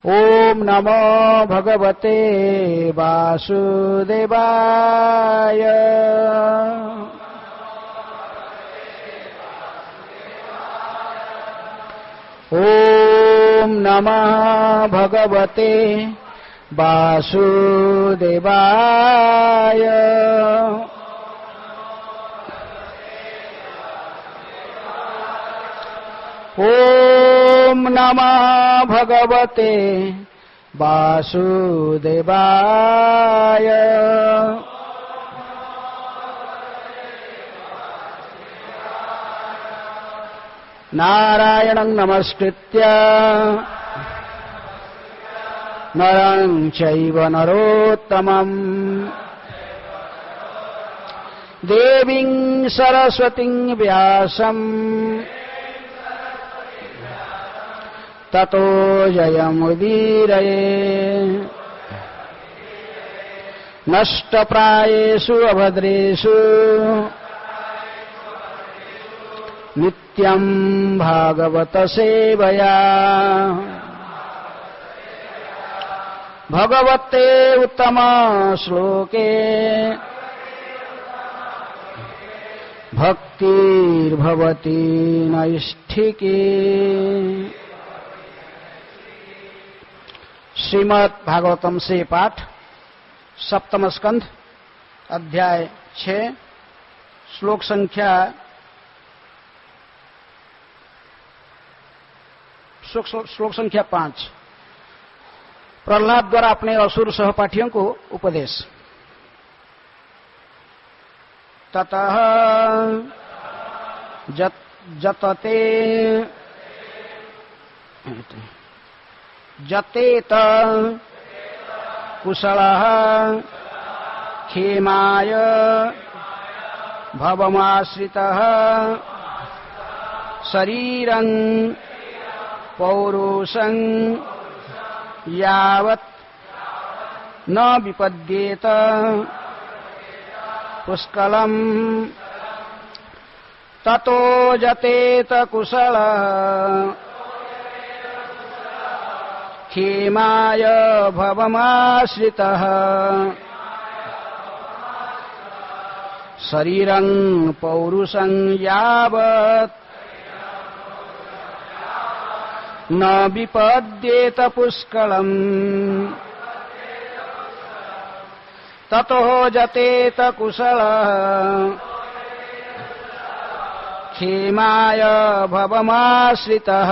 ओम नमो भगवते वासुदेवाय। ओम नमः भगवते वासुदेवाय। ओम नमः भगवते वासुदेवाय। नारायणं नमस्कृत्य नरं चैव नरोत्तमं देवीं सरस्वतीं व्यासं ततो जयमुदीरये। नष्टप्रायेषु अभद्रेषु नित्यं भागवत सेवया। भगवते उत्तम श्लोके भक्तिर्भवति नैष्ठिकी। श्रीमद् भागवतम से पाठ सप्तम स्कंध अध्याय 6 श्लोक संख्या 5। प्रहलाद द्वारा अपने असुर सहपाठियों को उपदेश। ततः जतेत कुशलः क्षेमाय भवमाश्रितः शरीरं पौरुषं यावत् न विपद्येत पुष्कलं ततो जतेत कुशलः क्षेमाय भवमाश्रितः शरीरं पौरुषं यावत् न विपद्येत पुष्कलम् ततो जतेत कुशलः क्षेमाय भवमाश्रितः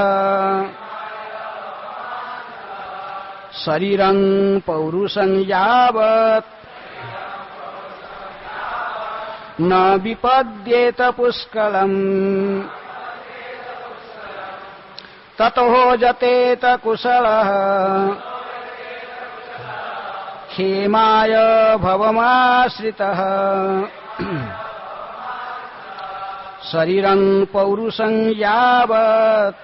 शरीरं पौरुषं यावत् न विपद्येत पुष्कलम् ततो जतेत कुशलः क्षेमाय भवमाश्रितः शरीरं पौरुषं यावत्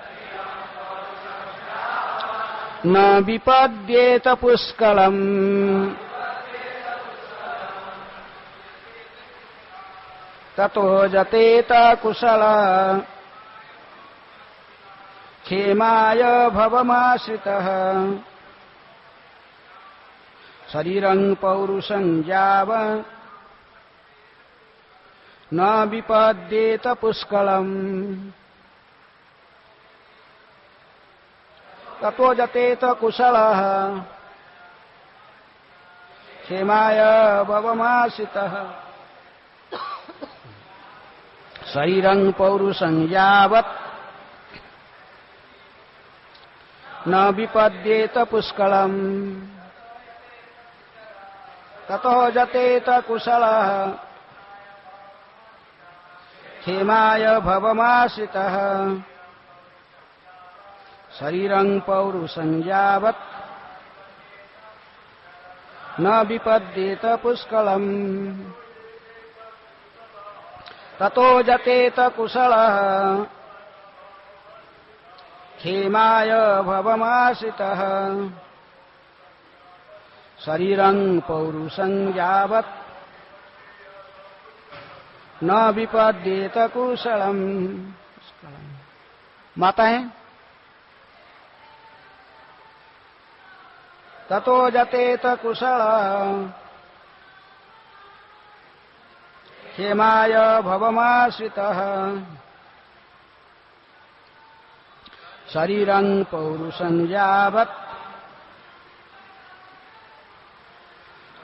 न विपद्येत पुष्कलम् ततो जतेत कुशलः क्षेमाय भवमाश्रितः शरीरं पौरुषं यावत् न विपद्येत पुष्कलम् ततो जतेत कुशलः क्षेमाय भवमाश्रितः शरीरं पौरुषं यावत् न विपद्येत पुष्कलम् ततो जतेत कुशलः क्षेमाय भवमाश्रितः शरीरं पौरुषं यावत् न विपद्येत पुष्कलम् ततो जतेत कुशलः क्षेमाय भवमाश्रितः शरीरं पौरुषं यावत् न विपद्येत कुशलम्। माताएं ततो जतेत कुशल क्षेमाय भवमाश्रितः शरीरं पौरुषं यावत्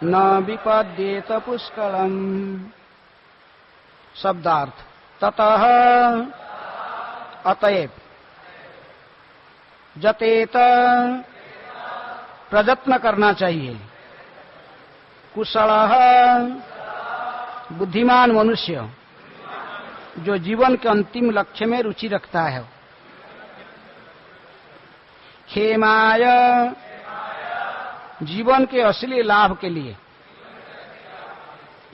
न विपद्येत पुष्कलम्। शब्दार्थ ततः अतएव जतेत प्रयत्न करना चाहिए, कुशलः बुद्धिमान मनुष्य जो जीवन के अंतिम लक्ष्य में रुचि रखता है, क्षेमाय जीवन के असली लाभ के लिए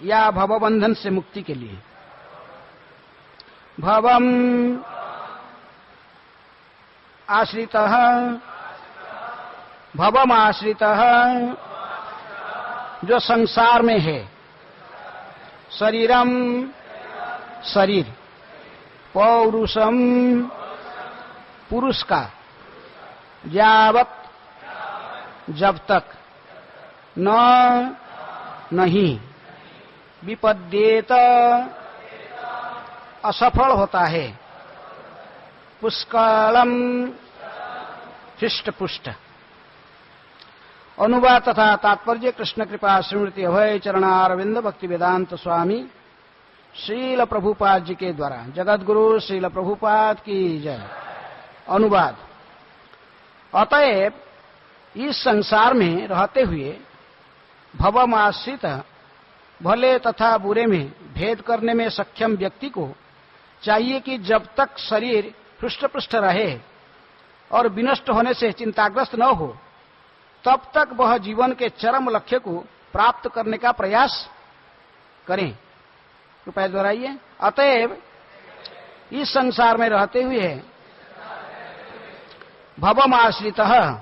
या भवबंधन से मुक्ति के लिए, भवम आश्रितः भवम आश्रितः जो संसार में है, शरीरम शरीर, पौरुषम पुरुष का, यावत जब तक, न नहीं, विपद्येत असफल होता है, पुष्कलम हृष्ट पुष्ट। अनुवाद तथा तात्पर्य कृष्ण कृपा स्मृति अभय चरणारविंद भक्ति वेदांत स्वामी श्रील प्रभुपाद जी के द्वारा। जगत गुरु श्रील प्रभुपाद की जय। अनुवाद अतएव इस संसार में रहते हुए भवमाश्रित भले तथा बुरे में भेद करने में सक्षम व्यक्ति को चाहिए कि जब तक शरीर हृष्ट-पुष्ट रहे और विनष्ट होने से चिंताग्रस्त न हो, तब तक वह जीवन के चरम लक्ष्य को प्राप्त करने का प्रयास करें। कृपया दोहराइए। अतएव इस संसार में रहते हुए भवमाश्रितः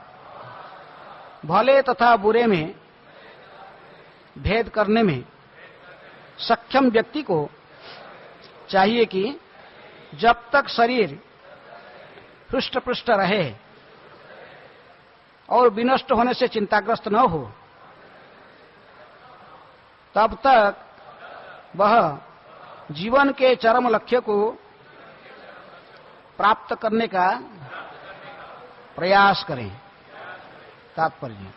भले तथा बुरे में भेद करने में सक्षम व्यक्ति को चाहिए कि जब तक शरीर हृष्ट-पुष्ट रहे और विनष्ट होने से चिंताग्रस्त न हो, तब तक वह जीवन के चरम लक्ष्य को प्राप्त करने का प्रयास करें। तात्पर्य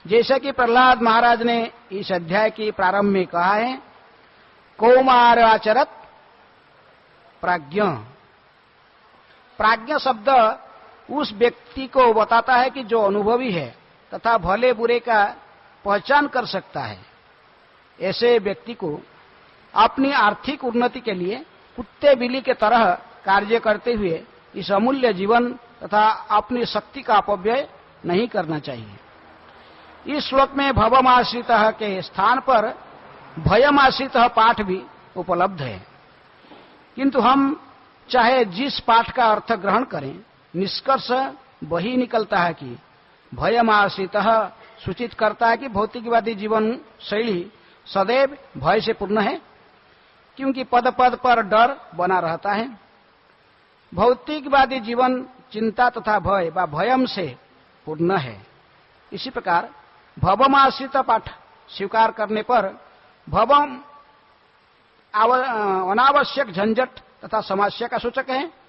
जैसा कि प्रहलाद महाराज ने इस अध्याय के प्रारंभ में कहा है, कौमाराचरत प्राज्ञ। प्राज्ञ शब्द उस व्यक्ति को बताता है कि जो अनुभवी है तथा भले बुरे का पहचान कर सकता है। ऐसे व्यक्ति को अपनी आर्थिक उन्नति के लिए कुत्ते बिल्ली के तरह कार्य करते हुए इस अमूल्य जीवन तथा अपनी शक्ति का अपव्यय नहीं करना चाहिए। इस श्लोक में भवमाश्रितः के स्थान पर भयमाश्रितः पाठ भी उपलब्ध है, किंतु हम चाहे जिस पाठ का अर्थ ग्रहण करें, निष्कर्ष वही निकलता है कि भयमाश्रितः सूचित करता है कि भौतिकवादी जीवन शैली सदैव भय से पूर्ण है, क्योंकि पद पद पर डर बना रहता है। भौतिकवादी जीवन चिंता तथा भय व भयम से पूर्ण है। इसी प्रकार भवमाश्रित पाठ स्वीकार करने पर भवम अनावश्यक झंझट तथा समस्या का सूचक है।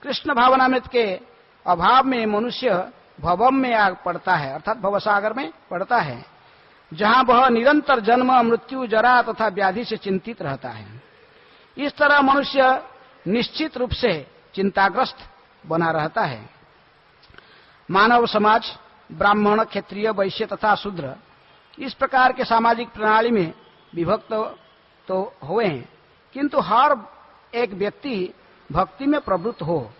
कृष्ण भावनामृत के अभाव में मनुष्य भवम में आग पड़ता है, अर्थात भवसागर में पड़ता है, जहां वह निरंतर जन्म मृत्यु जरा तथा व्याधि से चिंतित रहता है। इस तरह मनुष्य निश्चित रूप से चिंताग्रस्त बना रहता है। मानव समाज ब्राह्मण, क्षत्रिय, वैश्य तथा शूद्र इस प्रकार के सामाजिक प्रणाली में विभक्त तो हुए हैं, किंतु हर एक व्यक्ति भक्ति में प्रवृत्त हो।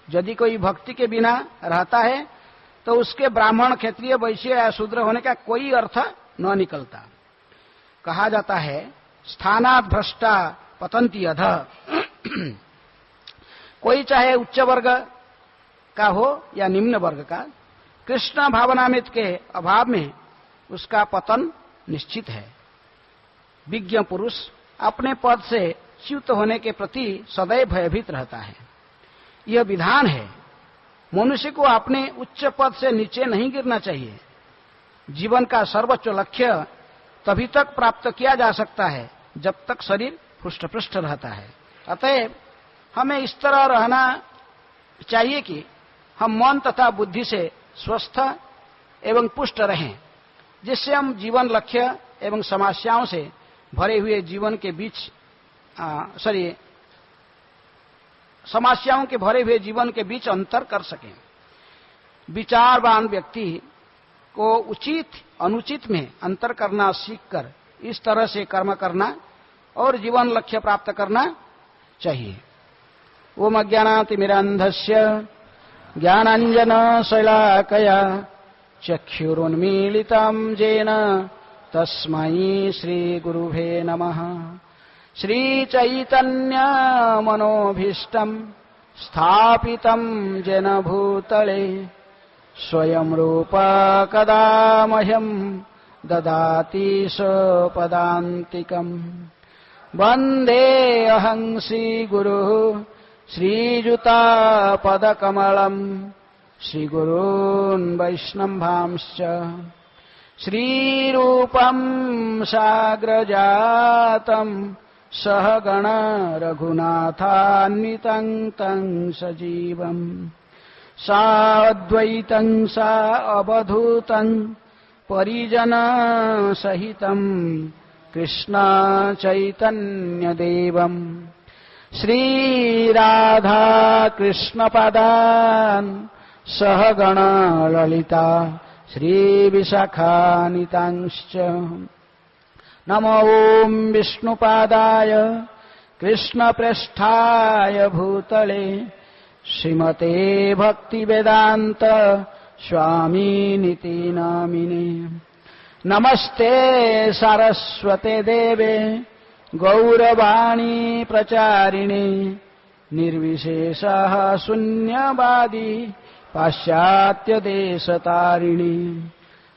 यदि कोई भक्ति के बिना रहता है तो उसके ब्राह्मण, क्षत्रिय, वैश्य या शूद्र होने का कोई अर्थ न निकलता। कहा जाता है, स्थानात् भ्रष्टा पतन्ति अधः। कोई चाहे उच्च वर्ग का हो या निम्न वर्ग का, कृष्ण भावनामृत के अभाव में उसका पतन निश्चित है। विज्ञ पुरुष अपने पद से च्युत होने के प्रति सदैव भयभीत रहता है। यह विधान है। मनुष्य को अपने उच्च पद से नीचे नहीं गिरना चाहिए। जीवन का सर्वोच्च लक्ष्य तभी तक प्राप्त किया जा सकता है जब तक शरीर हुष्ट-पुष्ट रहता है। अतएव हमें इस तरह रहना चाहिए कि हम मन तथा बुद्धि से स्वस्थ एवं पुष्ट रहें, जिससे हम जीवन लक्ष्य एवं समस्याओं से भरे हुए जीवन के बीच समस्याओं के भरे हुए जीवन के बीच अंतर कर सकें। विचारवान व्यक्ति को उचित अनुचित में अंतर करना सीखकर इस तरह से कर्म करना और जीवन लक्ष्य प्राप्त करना चाहिए। ओम अज्ञानातिमिरान्धस्य ज्ञानाञ्जनशलाकया चक्षुरुन्मीलितं येन तस्मै श्रीगुरुवे नमः। श्रीचैतन्यमनोभीष्टं स्थापितं येन भूतले स्वयं रूप कदा मह्यं ददाति स्वपदान्तिकम्। वन्देऽहं श्रीगुरुः श्रीयुतापदकमलम् श्रीगुरून् वैष्णवांश्च श्रीरूपं साग्रजातं सहगण रघुनाथान्वितं तं सजीवम् साद्वैतं सावधूतं परिजन सहितं कृष्ण चैतन्यदेवं श्रीराधा कृष्णपदान् सहगण ललिता श्रीविशाखान्वितांश्च। नमो ओं विष्णुपादाय कृष्णप्रेष्ठाय भूतले श्रीमते भक्तिवेदान्त स्वामिनिति नामिने। नमस्ते सारस्वते देवे गौरवाणी प्रचारिणे निर्विशेषः शून्यवादी पाश्चात्यदेशतारिणी।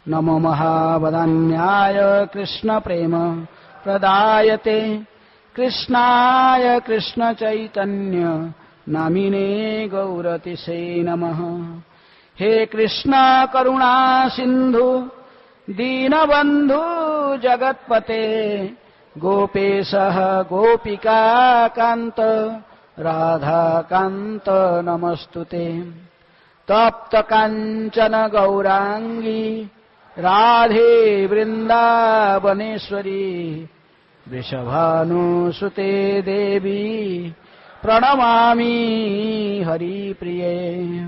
नमो महावदान्याय कृष्णप्रेम प्रदायते कृष्णाय कृष्णचैतन्य नामिने गौरतिसे नमः। हे कृष्ण करुणा सिंधु दीनबंधु जगत्पते गोपेशः गोपिका कांत राधा कांत नमस्तुते। तप्त कांचन गौरांगी राधे वृंदावनेश्वरी वृषभानुसुते देवी प्रणमामि हरिप्रिये।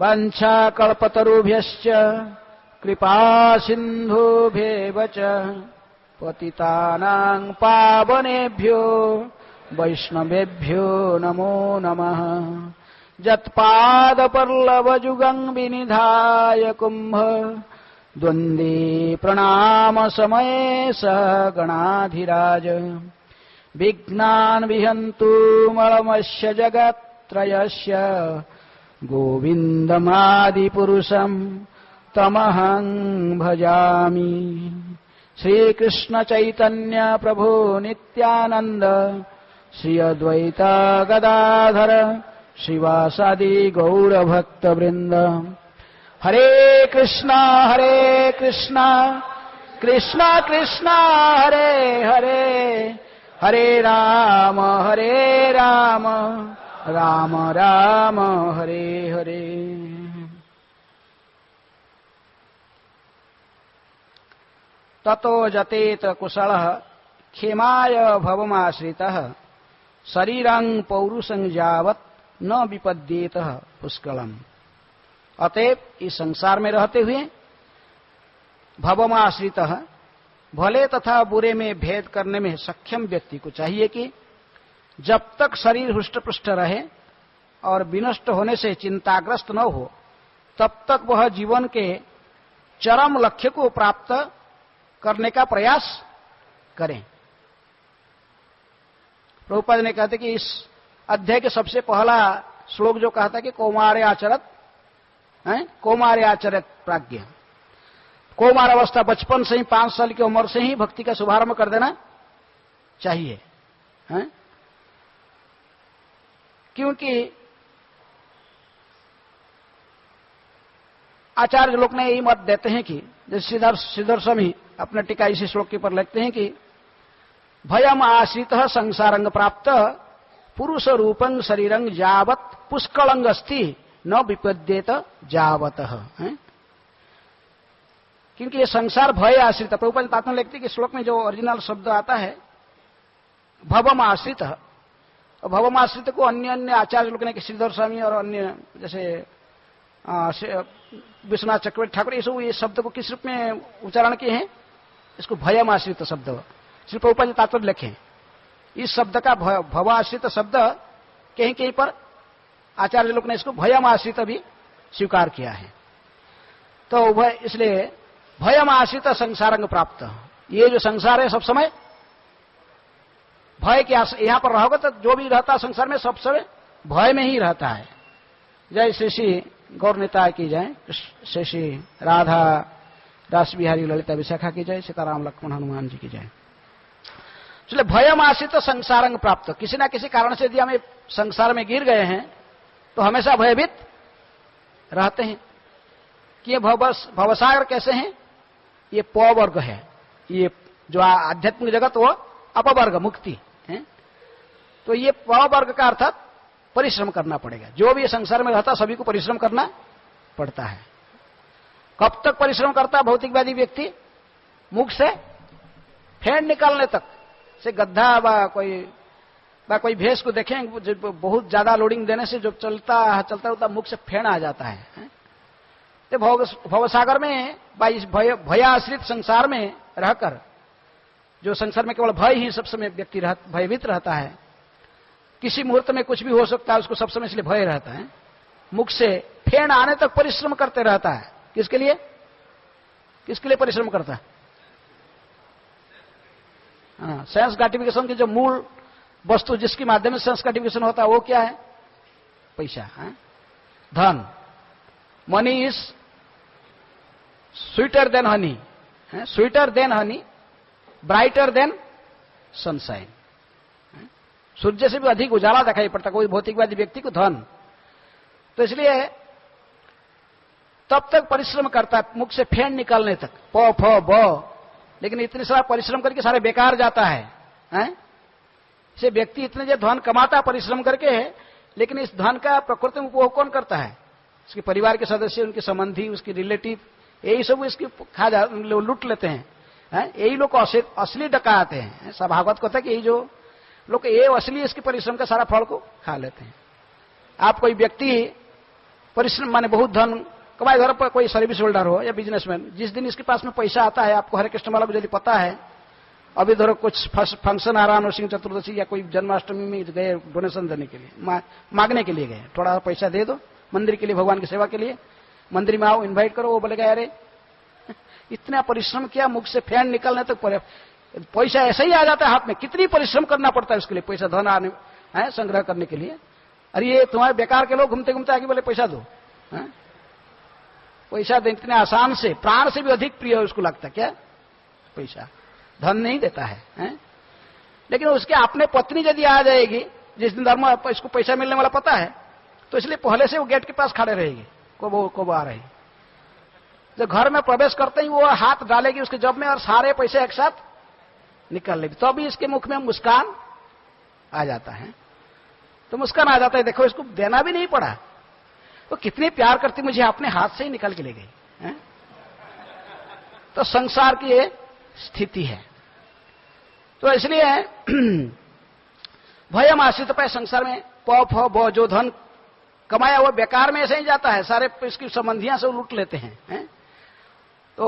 वंशाकल्पतरुभ्यश्च कृपा सिन्धुभ्येव च पतितानां पावनेभ्यो वैष्णवेभ्यो नमो नमः। यत्पादपल्लवयुगं विनिधाय कुम्भ द्वन्द्वे प्रणाम समये स गणाधिराज। विघ्नान् विहन्तु मलमस्य जगत्त्रयस्य गोविन्दमादिपुरुषं तमहं भजामि। श्रीकृष्ण चैतन्य प्रभु नित्यानंद श्री अद्वैत गदाधर श्रीवासादि गौरभक्तवृंद। हरे कृष्णा कृष्णा कृष्णा हरे हरे हरे राम राम राम हरे हरे। ततो जतेत कुशलः क्षेमाय भवमाश्रितः शरीरं पौरुषं यावत् न विपद्येतः पुष्कलम्। अतएव इस संसार में रहते हुए भवमाश्रितः भले तथा बुरे में भेद करने में सक्षम व्यक्ति को चाहिए कि जब तक शरीर हुष्ट-पुष्ट रहे और विनष्ट होने से चिंताग्रस्त न हो तब तक वह जीवन के चरम लक्ष्य को प्राप्त करने का प्रयास करें। प्रभुपाद ने कहते कि इस अध्याय के सबसे पहला श्लोक जो कहता है कि कौमार्य आचरत प्राज्ञ। कौमार अवस्था बचपन से ही 5 साल की उम्र से ही भक्ति का शुभारंभ कर देना चाहिए है? क्योंकि आचार्य लोग ने यही मत देते हैं कि जैसे श्रीधर स्वामी अपने टीका इसी श्लोक के ऊपर लिखते हैं कि भयम आश्रित संसारंग प्राप्त पुरुष रूपं शरीरं यावत पुष्कलंग अस्ति न विपद्येत जावत है। क्योंकि ये संसार भय आश्रित, प्रभुपाद तात्मा लिखते कि श्लोक में जो ओरिजिनल शब्द आता है भवम आश्रित, और भवम आश्रित को अन्य अन्य आचार्य लोग ने श्रीधर स्वामी और अन्य जैसे विश्वनाथ चक्रवर्ती ठाकुर ये शब्द को किस रूप में उच्चारण किए हैं, इसको भयम आश्रित शब्द श्री प्रभुपाद तात्पर्य लिखे। इस शब्द का भव आश्रित शब्द कहीं कहीं पर आचार्य लोग ने इसको भयम आश्रित भी स्वीकार किया है। तो इसलिए भयम आश्रित संसारंग प्राप्त, ये जो संसार है सब समय भय के यहां पर रहोगे तो जो भी रहता है संसार में सब समय भय में ही रहता है। जय श्री श्री गौर निताय की जय, श्री श्री राधा रास बिहारी ललिता विशाखा की जय, सीताराम लक्ष्मण हनुमान जी की जय। इसलिए भयम आश्रित संसारंग प्राप्त, किसी ना किसी कारण से यदि हमें संसार में गिर गए हैं तो हमेशा भयभीत रहते हैं कि ये भवसागर कैसे हैं, ये पवर्ग है, ये जो आध्यात्मिक जगत वो अपवर्ग मुक्ति है। तो ये पवर्ग का अर्थात परिश्रम करना पड़ेगा। जो भी संसार में रहता सभी को परिश्रम करना पड़ता है। कब तक परिश्रम करता है भौतिकवादी व्यक्ति? मुख से फेंड निकालने तक से गड्ढा कोई भैंस को देखें बहुत ज्यादा लोडिंग देने से जो चलता मुख से फेंड आ जाता है। तो भवसागर में भयाश्रित संसार में रहकर जो संसार में केवल भय ही सब समय व्यक्ति भयभीत रहता है, किसी मुहूर्त में कुछ भी हो सकता है उसको सब समय इसलिए भय रहता है, मुख से फेंड आने तक परिश्रम करते रहता है। किसके लिए परिश्रम करता है? सेंस ग्रेटिफिकेशन की जो मूल वस्तु जिसके माध्यम से सेंस ग्रेटिफिकेशन होता है वो क्या है? पैसा है, धन। Money is sweeter than honey, sweeter than honey, brighter than sunshine. सूर्य से भी अधिक उजाला दिखाई पड़ता कोई भौतिकवादी व्यक्ति को धन। तो इसलिए तब तक परिश्रम करता है मुख से फेंड निकालने तक, प फ ब, लेकिन इतने सारा परिश्रम करके सारे बेकार जाता है। इसे व्यक्ति इतने जो धन कमाता है परिश्रम करके है, लेकिन इस धन का प्रकृति में उपभोग कौन करता है? उसके परिवार के सदस्य, उनके संबंधी, उसके रिलेटिव, यही सब इसकी लूट लेते हैं। यही लोग असली डकाते हैं। सब भागवत कहता है कि यही जो लोग ये असली इसके परिश्रम का सारा फल को खा लेते हैं। आप कोई व्यक्ति परिश्रम माने बहुत धन कमाए, घर पर कोई सर्विस होल्डर हो या बिजनेसमैन, जिस दिन इसके पास में पैसा आता है, आपको हरे कृष्ण वाला को यदि पता है अभी धरो कुछ फंक्शन आ रहा, नरसिंह चतुर्दशी या कोई जन्माष्टमी में गए डोनेशन देने के लिए, मांगने के लिए गए, थोड़ा पैसा दे दो मंदिर के लिए, भगवान की सेवा के लिए, मंदिर में आओ, इनवाइट करो। वो बोलेगा अरे इतना परिश्रम किया, मुख से फैन निकलने तक पैसा ऐसा ही आ जाता है हाथ में। कितनी परिश्रम करना पड़ता है उसके लिए, पैसा धन आने है संग्रह करने के लिए। अरे ये तुम्हारे बेकार के लोग घूमते घूमते आगे बोले पैसा दो, पैसा दे, इतने आसान से, प्राण से भी अधिक प्रिय उसको लगता क्या पैसा, धन नहीं देता है। लेकिन उसके अपने पत्नी यदि आ जाएगी जिस दिन धर्म इसको पैसा मिलने वाला पता है, तो इसलिए पहले से वो गेट के पास खड़े रहेगी, कब आ रही। जब घर में प्रवेश करते ही वो हाथ डालेगी उसके जब में और सारे पैसे एक साथ निकाल लेगी, तो अभी इसके मुख में मुस्कान आ जाता है। तो मुस्कान आ जाता है, देखो इसको देना भी नहीं पड़ा, तो कितनी प्यार करती, मुझे अपने हाथ से ही निकाल के ले गई। तो संसार की ये स्थिति है। तो इसलिए भयम आश्रित पे संसार में प जो धन कमाया वो बेकार में ऐसे ही जाता है, सारे इसकी संबंधियां से लूट लेते हैं। तो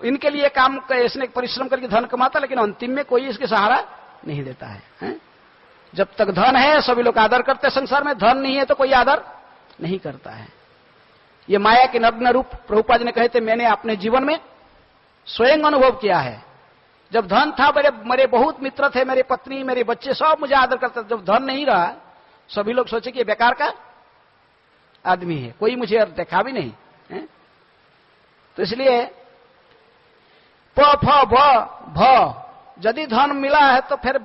इनके लिए काम इसने परिश्रम करके धन कमाता, लेकिन अंतिम में कोई इसके सहारा नहीं देता है। जब तक धन है सभी लोग आदर करते हैं संसार में, धन नहीं है तो कोई आदर नहीं करता है। ये माया के नग्न रूप प्रभुपाद ने कहे थे, मैंने अपने जीवन में स्वयं अनुभव किया है। जब धन था, मेरे बहुत मित्र थे, मेरे पत्नी, मेरे बच्चे सब मुझे आदर करते थे। जब धन नहीं रहा, सभी लोग सोचे कि ये बेकार का आदमी है, कोई मुझे देखा भी नहीं है। तो इसलिए प फ भ यदि धन मिला है तो फिर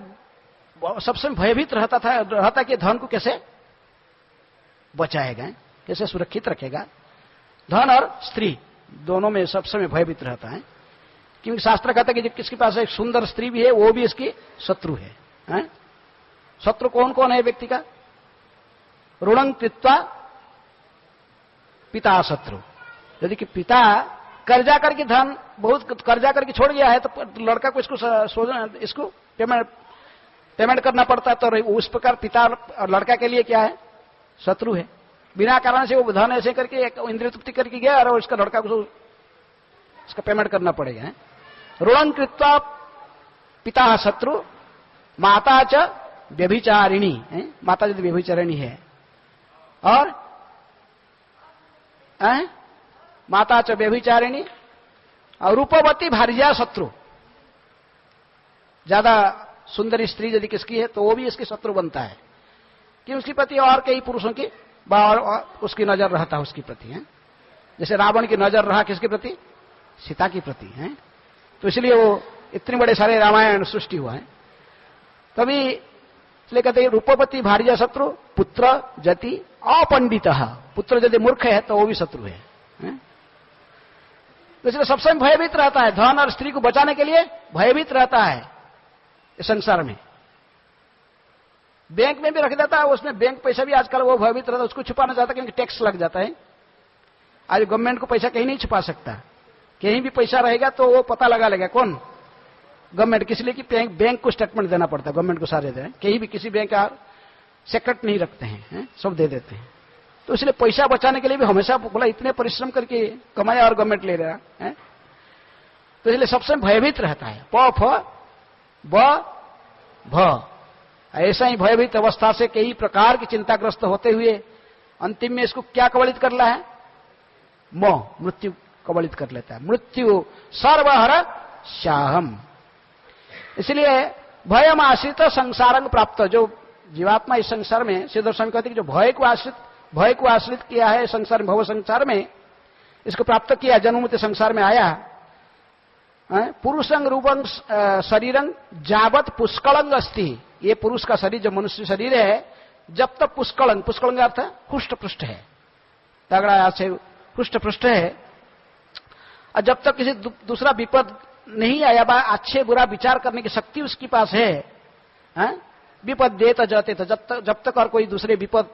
सबसे भयभीत रहता कि धन को कैसे बचाएगा, कैसे सुरक्षित रखेगा। धन और स्त्री दोनों में सब समय भयभीत रहता है, क्योंकि शास्त्र कहता है कि किसके पास एक सुंदर स्त्री भी है वो भी इसकी शत्रु है, हैं? शत्रु कौन कौन है व्यक्ति का? ऋणं कृत्वा पिता शत्रु। यदि कि पिता कर्जा करके धन बहुत कर्जा करके छोड़ गया है तो लड़का को इसको पेमेंट करना पड़ता है, तो उस प्रकार पिता और लड़का के लिए क्या है? शत्रु है। बिना कारण से वो धन ऐसे करके इंद्रिय तृप्ति करके गया और उसका लड़का को उसका पेमेंट करना पड़ेगा। ऋणं कृत्वा पिता शत्रु माता च व्यभिचारिणी, माता यदि व्यभिचारिणी है और माता च व्यभिचारिणी और रूपवती भार्या शत्रु, ज्यादा सुंदरी स्त्री यदि किसकी है तो वो भी इसकी शत्रु बनता है कि उसकी प्रति और कई पुरुषों की उसकी नजर रहता है उसकी प्रति, है। जैसे रावण की नजर रहा किसके प्रति? सीता की प्रति, है। तो इसलिए वो इतने बड़े सारे रामायण सृष्टि हुआ है। तभी इसलिए कहते हैं रूपवती भार्या शत्रु पुत्र जति अपंडित, पुत्र यदि मूर्ख है तो वो भी शत्रु है। तो इसलिए सबसे भयभीत रहता है, धन और स्त्री को बचाने के लिए भयभीत रहता है इस संसार में। बैंक में भी रख देता है, उसमें बैंक पैसा भी आजकल वो भयभीत रहता है, उसको छुपाना चाहता है क्योंकि टैक्स लग जाता है। आज गवर्नमेंट को पैसा कहीं नहीं छुपा सकता, कहीं भी पैसा रहेगा तो वो पता लगा लेगा कौन? गवर्नमेंट। किस लिए कि बैंक को स्टेटमेंट देना पड़ता है, गवर्नमेंट को सारे दें, कहीं भी किसी बैंक का सेक्रेट नहीं रखते हैं, सब दे देते हैं। तो इसलिए पैसा बचाने के लिए भी हमेशा बोला इतने परिश्रम करके कमाया और गवर्नमेंट ले रहा है। तो इसलिए सबसे भयभीत रहता है, प फ ब भ। ऐसा ही भयभीत अवस्था से कई प्रकार की चिंताग्रस्त होते हुए अंतिम में इसको क्या कबलित कर रहा है? मोह, मृत्यु कबलित कर लेता है। मृत्यु सर्वहर श्याहम। इसलिए भयम आश्रित संसारंग प्राप्त, जो जीवात्मा इस संसार में सिद्ध स्वामी कहते हैं कि जो भय को आश्रित किया है संसार भव संसार में, इसको प्राप्त किया, जन्ममृत्यु संसार में आया। पुरुषंग रूपंग शरीरंग जावत पुष्कलंग अस्ति, ये पुरुष का शरीर जो मनुष्य शरीर है जब तक पुष्कलंग, पुष्कलंग अर्थ है हुष्ट पृष्ठ है, तगड़ा से हुष्ट पृष्ठ है, और जब तक किसी दूसरा विपद नहीं आया, अच्छे बुरा विचार करने की शक्ति उसके पास है, विपद देता जाते थे, जब तक और कोई दूसरे विपद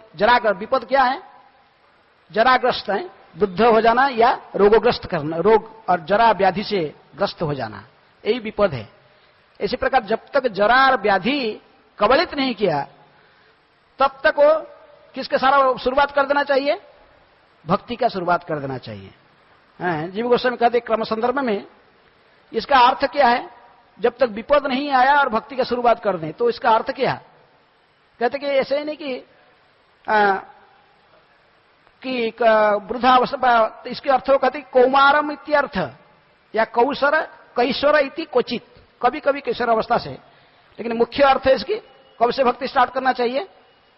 विपद क्या है? जराग्रस्त है, वृद्ध हो जाना या रोगोग्रस्त करना, रोग और जरा व्याधि से ग्रस्त हो जाना, यही विपद है। इसी प्रकार जब तक जरा और व्याधि कबलित नहीं किया तब तक वो किसके सारा शुरुआत कर देना चाहिए? भक्ति का शुरुआत कर देना चाहिए। जीव गोस्वामी कहते क्रम संदर्भ में इसका अर्थ क्या है? जब तक विपद नहीं आया और भक्ति का शुरुआत कर दें, तो इसका अर्थ क्या? कहते कि ऐसे ही नहीं कि वृद्धावस्था, इसके अर्थ वो कहते कौमारम इत्यर्थ या कैशोर इति क्वचित, कभी कभी किशोर अवस्था से, लेकिन मुख्य अर्थ है इसकी कब से भक्ति स्टार्ट करना चाहिए?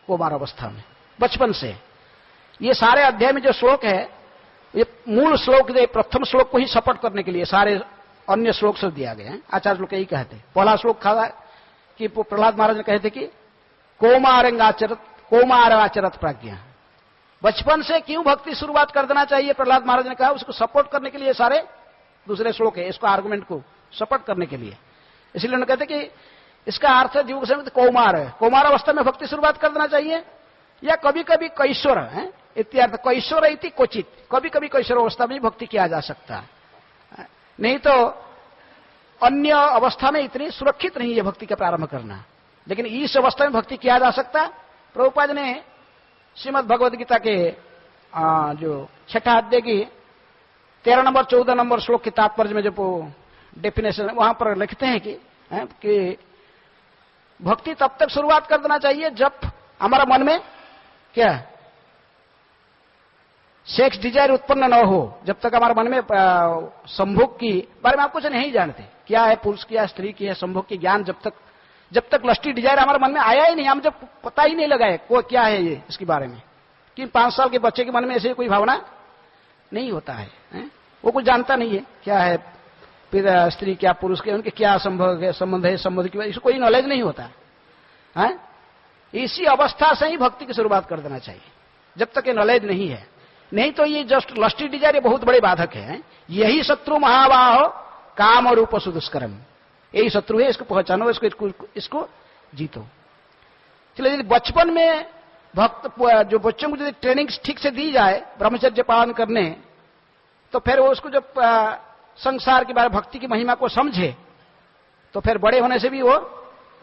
कौमार अवस्था में, बचपन से। ये सारे अध्याय में जो श्लोक है ये मूल श्लोक, प्रथम श्लोक को ही सपोर्ट करने के लिए सारे अन्य श्लोक से दिया गया है। आचार्य लोग यही कहते हैं। पहला श्लोक था कि प्रहलाद महाराज ने कहते कि कौमार आचरत प्राज्ञा, बचपन से क्यों भक्ति शुरुआत कर देना चाहिए प्रहलाद महाराज ने कहा, उसको सपोर्ट करने के लिए सारे दूसरे श्लोक है, इसको आर्गुमेंट को सपोर्ट करने के लिए। इसलिए उन्होंने कहते कि इसका अर्थ जीव से कौमार है, कौमार अवस्था में भक्ति शुरुआत कर देना चाहिए, या कभी कभी कैशोर है इत्यार्थ, कैशोर इति क्वचित, कभी कभी कैशोर अवस्था में भक्ति किया जा सकता है, नहीं तो अन्य अवस्था में इतनी सुरक्षित नहीं है भक्ति का प्रारंभ करना। लेकिन इस अवस्था में भक्ति किया जा सकता। प्रभुपाद ने श्रीमद् भगवद गीता के जो छठा अध्याय की 13 नंबर 14 नंबर श्लोक के तात्पर्य में जो डेफिनेशन वहां पर लिखते हैं कि भक्ति तब तक शुरुआत कर देना चाहिए जब हमारा मन में क्या सेक्स डिजायर उत्पन्न न हो, जब तक हमारे मन में संभोग की बारे में आप कुछ नहीं जानते, क्या है पुरुष क्या है स्त्री की है, संभोग की ज्ञान जब तक लस्टी डिजायर हमारे मन में आया ही नहीं, हम जब पता ही नहीं लगाए को क्या है ये इसके बारे में, कि 5 साल के बच्चे के मन में ऐसे कोई भावना नहीं होता है, वो कुछ जानता नहीं है क्या है फिर स्त्री क्या पुरुष के, उनके क्या संबंध है संबंध की इसको कोई नॉलेज नहीं होता है। इसी अवस्था से ही भक्ति की शुरुआत कर देना चाहिए, जब तक ये नॉलेज नहीं है। नहीं तो ये जस्ट लस्टी डिजायर ये बहुत बड़े बाधक है। यही शत्रु महाबाहो काम और रूप सुदुष्कर्म, यही शत्रु है, इसको पहचानो, इसको जीतो। चलिए यदि बचपन में भक्त जो बच्चों को यदि ट्रेनिंग ठीक से दी जाए ब्रह्मचर्य पालन करने, तो फिर वो उसको जब संसार के बारे भक्ति की महिमा को समझे तो फिर बड़े होने से भी वो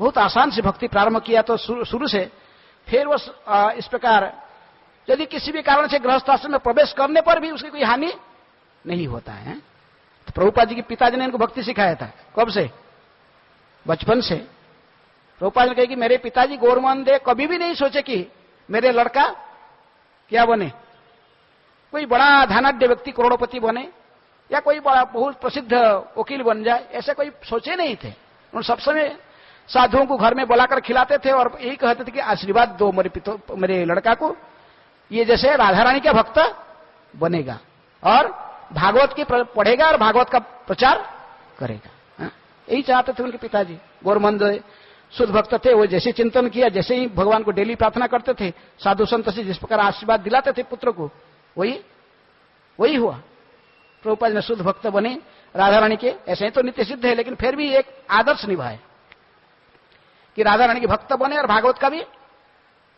बहुत आसान से भक्ति प्रारंभ किया तो शुरू से, फिर वो इस प्रकार यदि किसी भी कारण से गृहस्थ आश्रम में प्रवेश करने पर भी उसकी कोई हानि नहीं होता है। तो प्रभुपाद जी के पिताजी ने इनको भक्ति सिखाया था। कब से? बचपन से। प्रभुपाद ने कहा कि मेरे पिताजी गौरमोहन दे कभी भी नहीं सोचे कि मेरे लड़का क्या बने, कोई बड़ा धनाढ्य व्यक्ति करोड़पति बने या कोई बड़ा बहुत प्रसिद्ध वकील बन जाए, ऐसे कोई सोचे नहीं थे। उन सब समय साधुओं को घर में बुलाकर खिलाते थे और यही कहते थे कि आशीर्वाद दो मेरे लड़का को, ये जैसे राधा रानी का भक्त बनेगा और भागवत की पढ़ेगा और भागवत का प्रचार करेगा। यही चाहते थे उनके पिताजी। गौरमोहन शुद्ध भक्त थे, वो जैसे चिंतन किया, जैसे ही भगवान को डेली प्रार्थना करते थे, साधु संत से जिस प्रकार आशीर्वाद दिलाते थे पुत्र को, वही हुआ। प्रभुपाद ने शुद्ध भक्त बने राधा रानी के। ऐसे ही तो नित्य सिद्ध है, लेकिन फिर भी एक आदर्श निभाए कि राधा रानी के भक्त बने और भागवत का भी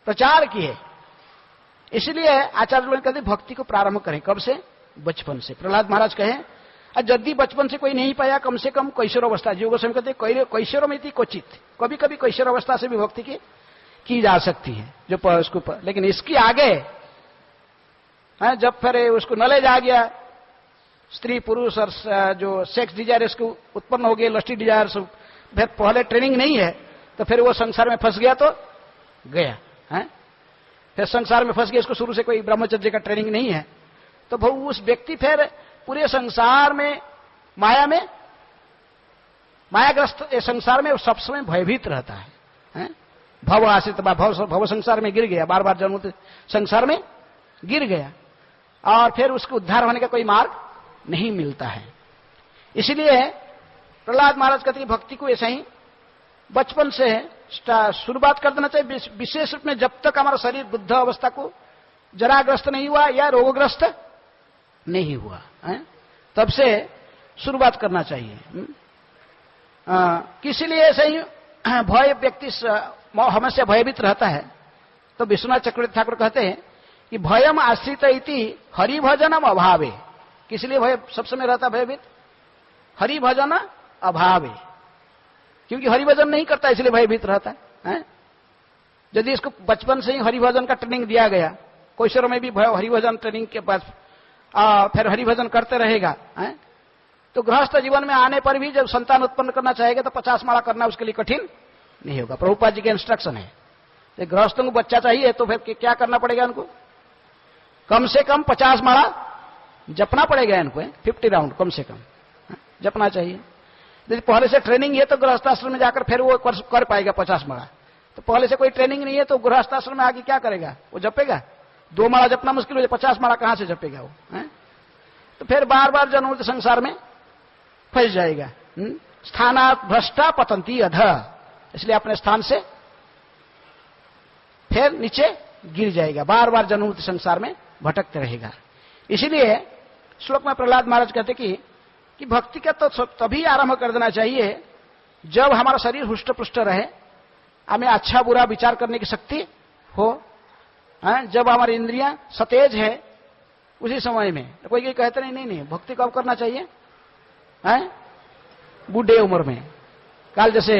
प्रचार किए। इसलिए आचार्य लोग कहते भक्ति को प्रारंभ करें। कब से? बचपन से। प्रहलाद महाराज कहे यदि बचपन से कोई नहीं पाया, कम से कम कैशोर अवस्था, जीव गोस्वामी कहते कैशोर में थी क्वचित, कभी कभी कैशोर अवस्था से भी भक्ति की जा सकती है जो उसको लेकिन इसकी आगे जब फिर उसको नॉलेज आ गया, स्त्री पुरुष और जो सेक्स डिजायर इसको उत्पन्न हो गए, लस्टी डिजायर, फिर पहले ट्रेनिंग नहीं है तो फिर वो संसार में फंस गया तो गया है। फिर संसार में फंस गया, इसको शुरू से कोई ब्रह्मचर्य का ट्रेनिंग नहीं है, तो उस व्यक्ति फिर पूरे संसार में मायाग्रस्त संसार में सब समय भयभीत रहता है। भव आश्रित भव संसार में गिर गया, बार बार जन्म संसार में गिर गया और फिर उसके उद्धार होने का कोई मार्ग नहीं मिलता है। इसलिए प्रहलाद महाराज कहते हैं भक्ति को ऐसा ही बचपन से शुरुआत कर देना चाहिए, विशेष रूप में जब तक हमारा शरीर बुद्ध अवस्था को जराग्रस्त नहीं हुआ या रोगग्रस्त नहीं हुआ है, तब से शुरुआत करना चाहिए। किसी लिए ऐसे ही भय व्यक्ति हमेशा भयभीत रहता है, तो विश्वनाथ चक्रवर्ती ठाकुर कहते हैं कि भयम आश्रित इति हरिभजनम अभावे। किस लिए भय सब समय रहता भयभीत? हरिभजन अभावे, क्योंकि हरिभजन नहीं करता इसलिए भयभीत रहता है। यदि इसको बचपन से ही हरिभजन का ट्रेनिंग दिया गया, कैशोर में भी हरिभजन ट्रेनिंग के बाद फिर हरिभजन करते रहेगा है? तो गृहस्थ जीवन में आने पर भी जब संतान उत्पन्न करना चाहेगा तो 50 माला करना उसके लिए कठिन नहीं होगा। प्रभुपाद जी के इंस्ट्रक्शन है, तो गृहस्थों को बच्चा चाहिए तो फिर क्या करना पड़ेगा उनको? कम से कम 50 माला जपना पड़ेगा इनको, 50 राउंड कम से कम जपना चाहिए। यदि पहले से ट्रेनिंग है तो गृहस्थाश्रम में जाकर फिर वो कर पाएगा 50 माला। तो पहले से कोई ट्रेनिंग नहीं है तो गृहस्थाश्रम में आगे क्या करेगा? वो जपेगा? 2 माला जपना मुश्किल हो जाए, 50 माला कहां से जपेगा वो है? तो फिर बार बार जन्म संसार में फंस जाएगा। स्थानात् भ्रष्टा पतंती अध, इसलिए अपने स्थान से फिर नीचे गिर जाएगा, बार बार जन्म संसार में भटकते रहेगा। इसीलिए श्लोक में प्रहलाद महाराज कहते कि भक्ति का तो तभी आरंभ कर देना चाहिए जब हमारा शरीर हुष्ट पुष्ट रहे, हमें अच्छा बुरा विचार करने की शक्ति हो, जब हमारी इंद्रियां सतेज है, उसी समय में। तो कोई कहते नहीं भक्ति कब करना चाहिए? बूढ़े उम्र में। काल जैसे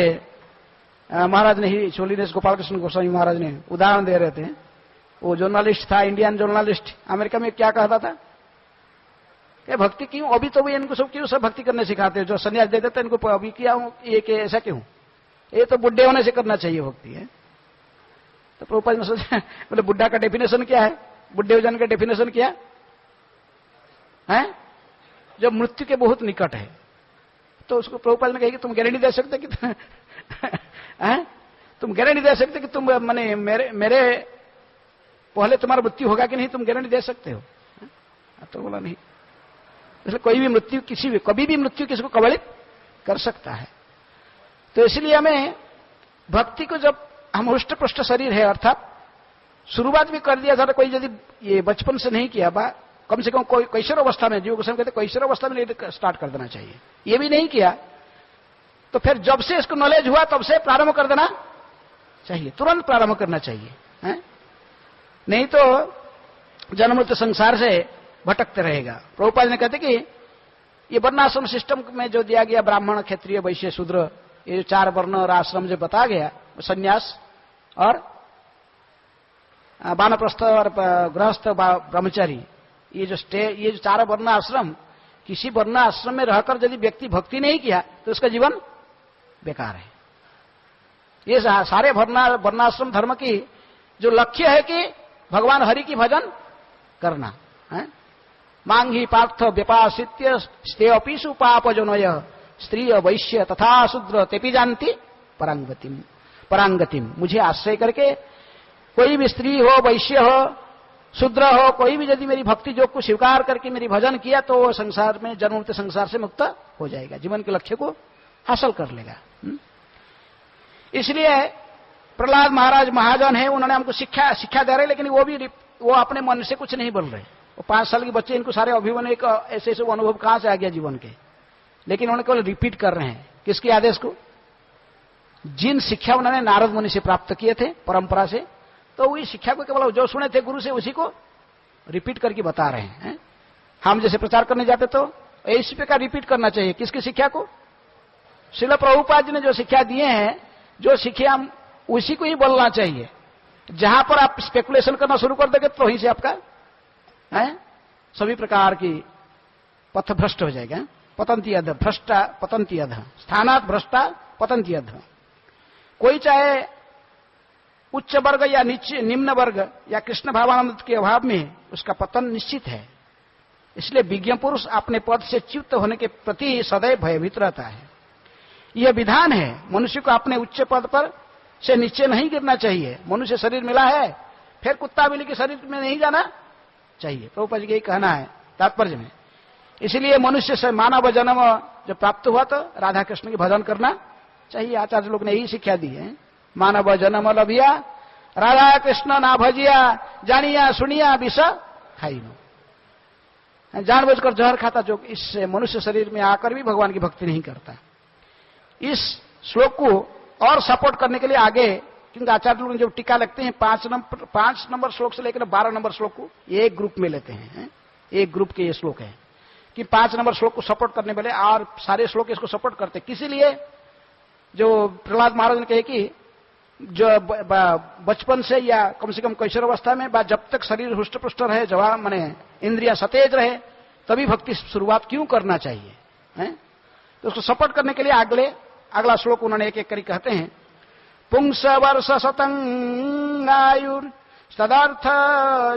महाराज ने ही छोलीनेस गोपाल कृष्ण गोस्वामी महाराज ने उदाहरण दे रहे थे, वो जर्नलिस्ट था, इंडियन जर्नलिस्ट, अमेरिका में क्या कहता था कि भक्ति क्यों अभी तो भी इनको सब क्यों सब भक्ति करने सिखाते हैं, जो संन्यास दे देते इनको अभी किया हूं ये कि ऐसा क्यों, ये तो बुढ़े होने से करना चाहिए भक्ति है। तो प्रभुपाद ने सोचा बोले बुढ़ा का डेफिनेशन क्या है? बुढ़े हो जाने का डेफिनेशन क्या है? जब मृत्यु के बहुत निकट है। तो उसको प्रभुपाद ने कहा कि तुम गारंटी दे सकते कि तुम गारंटी दे सकते कि तुम माने मेरे पहले तुम्हारा मृत्यु होगा कि नहीं, तुम गारंटी दे सकते हो? तो बोला नहीं। इसलिए कोई भी मृत्यु कभी भी मृत्यु किसी को कबलित कर सकता है। तो इसलिए हमें भक्ति को, जब हम हुष्ट पुष्ट शरीर है अर्थात शुरुआत भी कर दिया था, कोई यदि ये बचपन से नहीं किया, कम से कम कोई कैशोर अवस्था में, जीव गोस्वामी कहते कैशोर अवस्था में स्टार्ट कर देना चाहिए, ये भी नहीं किया तो फिर जब से इसको नॉलेज हुआ तब से प्रारंभ कर देना चाहिए, तुरंत प्रारंभ करना चाहिए, है? नहीं तो जन्म मृत्यु संसार से भटकते रहेगा। प्रभुपाद ने कहते कि ये वर्णाश्रम सिस्टम में जो दिया गया, ब्राह्मण क्षत्रिय वैश्य शूद्र, ये जो 4 वर्ण और आश्रम जो बताया गया, संन्यास और वानप्रस्थ और गृहस्थ ब्रह्मचारी, ये जो 4 वर्ण आश्रम, किसी वर्ण आश्रम में रहकर यदि व्यक्ति भक्ति नहीं किया तो उसका जीवन बेकार है। ये सारे वर्णाश्रम धर्म की जो लक्ष्य है कि भगवान हरि की भजन करना है। मांग ही पार्थ व्यपासित्य स्तेअपीसु पापजनय स्त्री वैश्य तथा शूद्र तेपि जानती परांगतिम। मुझे आश्रय करके कोई भी स्त्री हो, वैश्य हो, शूद्र हो, कोई भी यदि मेरी भक्ति योग को स्वीकार करके मेरी भजन किया तो वो संसार में जन्म मृत्यु संसार से मुक्त हो जाएगा, जीवन के लक्ष्य को हासिल कर लेगा। इसलिए प्रहलाद महाराज महाजन है, उन्होंने हमको शिक्षा दे रहे, लेकिन वो अपने मन से कुछ नहीं बोल रहे। वो 5 साल के बच्चे, इनको सारे अभिमान ऐसे अनुभव कहां से आ गया जीवन के, लेकिन उन्होंने केवल रिपीट कर रहे हैं किसके आदेश को, जिन शिक्षा उन्होंने नारद मुनि से प्राप्त किए थे परंपरा से, तो वही शिक्षा को केवल जो सुने थे गुरु से उसी को रिपीट करके बता रहे हैं। हम जैसे प्रचार करने जाते तो इसी प्रकार रिपीट करना चाहिए, किसकी शिक्षा को, श्रील प्रभुपाद जी ने जो शिक्षा दिए हैं, जो शिक्षा उसी को ही बोलना चाहिए। जहां पर आप स्पेकुलेशन करना शुरू कर देंगे तो वहीं से आपका सभी प्रकार की पथ भ्रष्ट हो जाएगा। पतंती अध भ्रष्टा पतंती अध, स्थानात भ्रष्टा पतंती अध। कोई चाहे उच्च वर्ग या निम्न वर्ग या कृष्ण भावानंद के अभाव में उसका पतन निश्चित है। इसलिए विज्ञ पुरुष अपने पद से च्युत होने के प्रति सदैव भयभीत रहता है। यह विधान है, मनुष्य को अपने उच्च पद पर से नीचे नहीं गिरना चाहिए। मनुष्य शरीर मिला है, फिर कुत्ता बिल्ली के शरीर में नहीं जाना चाहिए। प्रभुपाद जी का यही कहना है तात्पर्य में। इसलिए मनुष्य से मानव जन्म जब प्राप्त हुआ तो राधा कृष्ण की भजन करना चाहिए। आचार्य लोग ने यही शिक्षा दी है। मानव जन्म लभिया राधा कृष्ण ना भजिया, जानिया सुनिया विष खाइनो। जानबूझकर जहर खाता जो इससे मनुष्य शरीर में आकर भी भगवान की भक्ति नहीं करता। इस श्लोक को और सपोर्ट करने के लिए आगे, क्योंकि आचार्य लोग जो टीका लगते हैं 5 नंबर श्लोक से लेकर 12 नंबर श्लोक को एक ग्रुप में लेते हैं। एक ग्रुप के ये श्लोक है कि 5 नंबर श्लोक को सपोर्ट करने वाले और सारे श्लोक इसको सपोर्ट करते। किसी लिए जो प्रहलाद महाराज ने कहे कि जो बचपन से या कम से कम कैशोर अवस्था में जब तक शरीर हुष्ट पुष्ट रहे, जवान माने इंद्रिया सतेज रहे, तभी भक्ति शुरुआत क्यों करना चाहिए है? तो उसको सपोर्ट करने के लिए अगला श्लोक उन्होंने एक एक करके कहते हैं। पुंस वर्ष सतंगायुर सदार्थ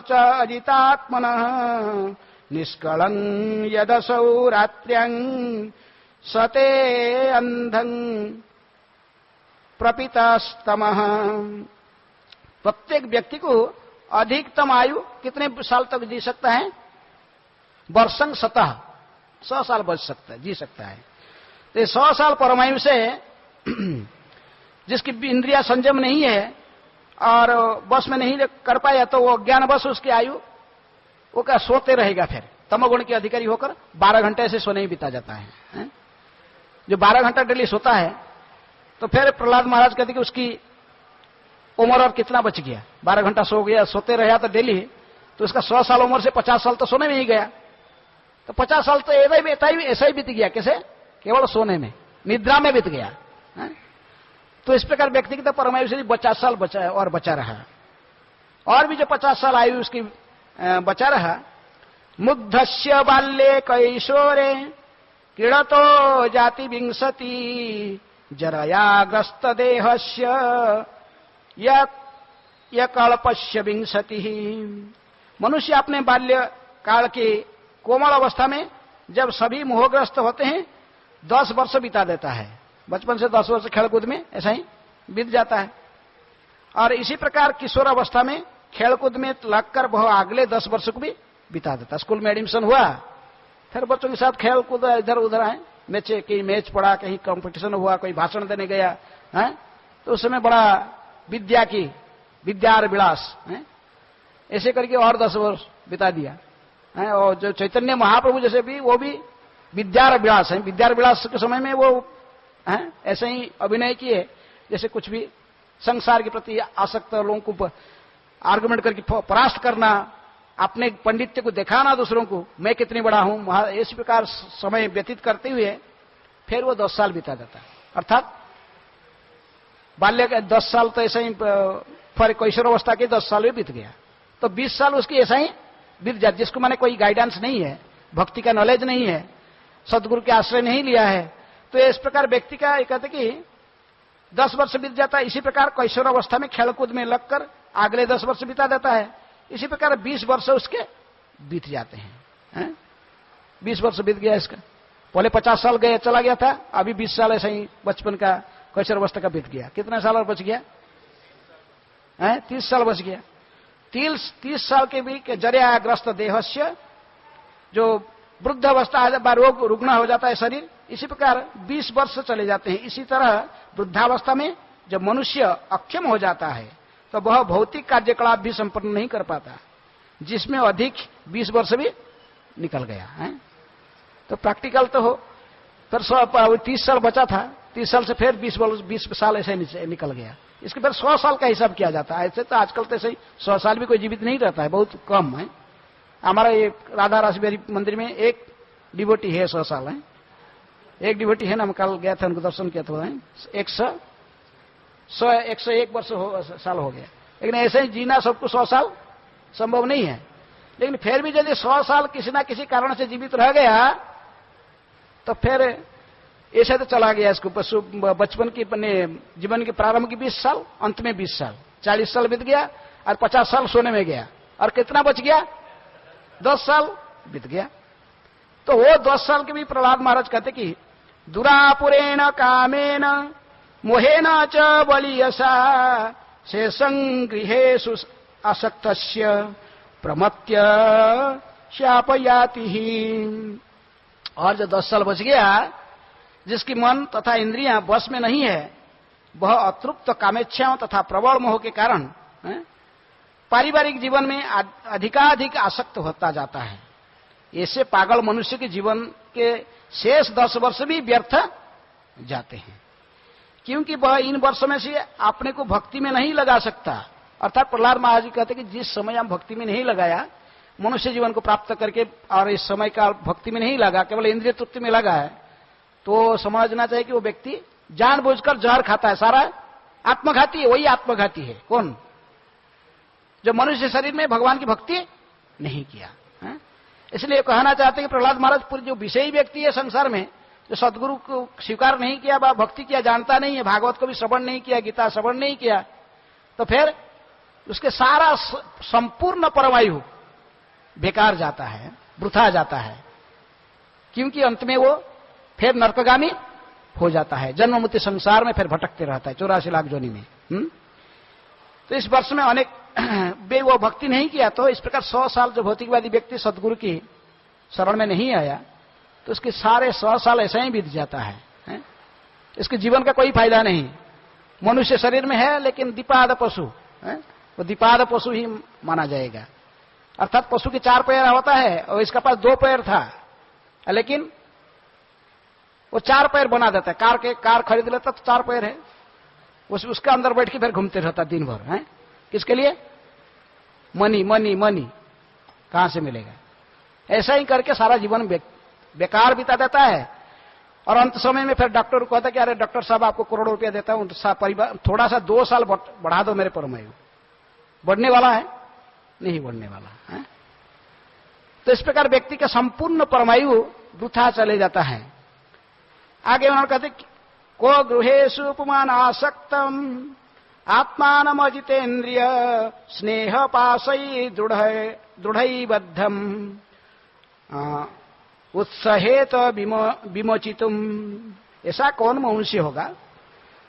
च अजितात्मन निष्कलं यदसौ रात्र्यं सते अंधं प्रपितास्तमः। प्रत्येक व्यक्ति को अधिकतम आयु कितने साल तक जी सकता है? वर्षं सतः 100 साल बच सकता है, जी सकता है। तो 100 साल परमायु से जिसकी इंद्रिया संयम नहीं है और बस में नहीं कर पाया तो वो ज्ञान बस उसकी आयु वो क्या सोते रहेगा। फिर तमोगुण के अधिकारी होकर 12 घंटे से सोने ही बिता जाता है। जो 12 घंटा डेली सोता है तो फिर प्रहलाद महाराज कहते कि उसकी उम्र और कितना बच गया। 12 घंटा सो गया, सोते रहा तो डेली, तो उसका 100 साल उम्र से 50 साल तो सोने में ही गया। तो 50 साल तो ऐसा ही बीत गया। कैसे? केवल सोने में, निद्रा में बीत गया है? तो इस प्रकार व्यक्ति की तो परमायु से 50 साल बचा रहा। और भी जो 50 साल आयु उसकी बचा रहा। मुग्धस्य बाल्ये कैशोरे क्रीडतो जाति विंशति जरयाग्रस्त देहस्य यकल्पस्य विंशति। मनुष्य अपने बाल्य काल के कोमल अवस्था में जब सभी मोहग्रस्त होते हैं 10 वर्ष बिता देता है। बचपन से 10 वर्ष खेलकूद में ऐसा ही बीत जाता है। और इसी प्रकार किशोर अवस्था में खेलकूद में लगकर वह अगले 10 वर्ष को भी बिता देता है। स्कूल में एडमिशन हुआ, फिर बच्चों के साथ खेल कूद इधर उधर है, कहीं मैच पड़ा, कहीं कंपटीशन हुआ, कोई भाषण देने गया है, तो उस समय बड़ा विद्या और विलास है, ऐसे करके और 10 वर्ष बिता दिया है। और जो चैतन्य महाप्रभु जैसे भी, वो भी विद्यार विलास है, विद्यार विलास के समय में वो है ऐसे ही अभिनय किए जैसे कुछ भी संसार के प्रति आसक्त लोगों को आर्गुमेंट करके परास्त करना, अपने पंडित्य को दिखाना दूसरों को, मैं कितनी बड़ा हूं, इस प्रकार समय व्यतीत करते हुए फिर वो 10 साल बिता देता है। अर्थात बाल्य का 10 साल तो ऐसा ही, फिर किशोरावस्था के 10 साल भी बीत गया, तो 20 साल उसकी ऐसा ही बीत जाती, जिसको माने कोई गाइडेंस नहीं है, भक्ति का नॉलेज नहीं है, सदगुरु के आश्रय नहीं लिया है। तो इस प्रकार व्यक्ति का कहते कि 10 वर्ष बीत जाता है। इसी प्रकार किशोरावस्था में खेलकूद में लगकर अगले 10 वर्ष बिता देता है। इसी प्रकार 20 वर्ष उसके बीत जाते हैं। 20 वर्ष बीत गया इसका, पहले 50 साल गए चला गया था, अभी 20 साल ऐसे ही बचपन का किशोरावस्था का बीत गया। कितना साल और बच गया? 30 साल बच गया। 30 साल के भी जराग्रस्त देहस्य, जो वृद्ध अवस्था रोग रुग्ण हो जाता है शरीर, इसी प्रकार 20 वर्ष चले जाते हैं। इसी तरह वृद्धावस्था में जब मनुष्य अक्षम हो जाता है तो वह भौतिक कार्यकलाप भी संपन्न नहीं कर पाता, जिसमें अधिक 20 वर्ष भी निकल गया है। तो प्रैक्टिकल तो हो, फिर 30 साल बचा था, 30 साल से फिर 20 साल ऐसे निकल गया। इसके फिर 100 साल का हिसाब किया जाता है। ऐसे तो आजकल तो ऐसे ही 100 साल भी कोई जीवित नहीं रहता है, बहुत कम है। हमारा ये राधा रासबिहारी मंदिर में एक डिवोटी है 100 साल है, एक डिवोटी है ना, हम कल गया था उनको दर्शन किया था, 101 वर्ष साल हो गया। लेकिन ऐसे ही जीना सबको 100 साल संभव नहीं है। लेकिन फिर भी यदि 100 साल किसी ना किसी कारण से जीवित रह गया तो फिर ऐसे तो चला गया इसको, बचपन की जीवन के प्रारंभ की 20 साल, अंत में 20 साल, 40 साल बीत गया और 50 साल सोने में गया, और कितना बच गया? 10 साल बीत गया। तो वो 10 साल के भी प्रहलाद महाराज कहते कि दुरापुरेण कामेन मोहेन च बलियसा शेषं गृहेषु आसक्तस्य प्रमत्य शापयाति ही। और जो 10 साल बच गया, जिसकी मन तथा इंद्रियां बस में नहीं है, वह अतृप्त कामेच्छाओं तथा प्रबल मोह के कारण पारिवारिक जीवन में अधिकाधिक आसक्त होता जाता है। ऐसे पागल मनुष्य के जीवन के शेष 10 वर्ष भी व्यर्थ जाते हैं, क्योंकि वह इन वर्षों में से अपने को भक्ति में नहीं लगा सकता। अर्थात प्रहलाद महाराज जी कहते कि जिस समय हम भक्ति में नहीं लगाया, मनुष्य जीवन को प्राप्त करके, और इस समय का भक्ति में नहीं लगा, केवल इंद्रिय तृप्ति में लगा है, तो समझना चाहिए कि वो व्यक्ति जानबूझकर जहर खाता है। सारा आत्मघाती है, वही आत्मघाती है। कौन? जो मनुष्य शरीर में भगवान की भक्ति नहीं किया है। इसलिए कहना चाहते हैं कि प्रहलाद महाराज पूरी जो विषयी व्यक्ति है संसार में, जो सदगुरु को स्वीकार नहीं किया, भक्ति किया, जानता नहीं है, भागवत को भी श्रवण नहीं किया, गीता श्रवण नहीं किया, तो फिर उसके सारा संपूर्ण परमायु बेकार जाता है, वृथा जाता है, क्योंकि अंत में वो फिर नरकगामी हो जाता है, जन्म मृत्यु संसार में फिर भटकते रहता है 84 लाख जोनी में। तो इस वर्ष में अनेक वो भक्ति नहीं किया, तो इस प्रकार 100 साल जो भौतिकवादी व्यक्ति सदगुरु की शरण में नहीं आया, तो उसके सारे 100 साल ऐसा ही बीत जाता है। इसके जीवन का कोई फायदा नहीं। मनुष्य शरीर में है, लेकिन दीपाद पशु है, वो दीपाद पशु ही माना जाएगा। अर्थात पशु के 4 पैर होता है और इसका पास 2 पैर था, लेकिन वो 4 पैर बना देता है। कार खरीद लेता तो 4 पैर है, उसके अंदर बैठ के फिर घूमते रहता दिन भर है। किसके लिए? मनी मनी मनी, कहां से मिलेगा? ऐसा ही करके सारा जीवन बेकार बिता देता है। और अंत समय में फिर डॉक्टर को कहता है कि अरे डॉक्टर साहब, आपको करोड़ों रुपया देता हूं, परिवार थोड़ा सा 2 साल बढ़ा दो मेरे परमायु। बढ़ने वाला है? नहीं बढ़ने वाला है। तो इस प्रकार व्यक्ति का संपूर्ण परमायु वृथा चले जाता है। आगे उन्होंने कहते को गृहेषु उपमान आसक्तम आत्मानमजितेन्द्रिय स्नेह पाशै दृढ़ै बद्धम उत्सहेत विमोचितुम। ऐसा कौन मनुष्य होगा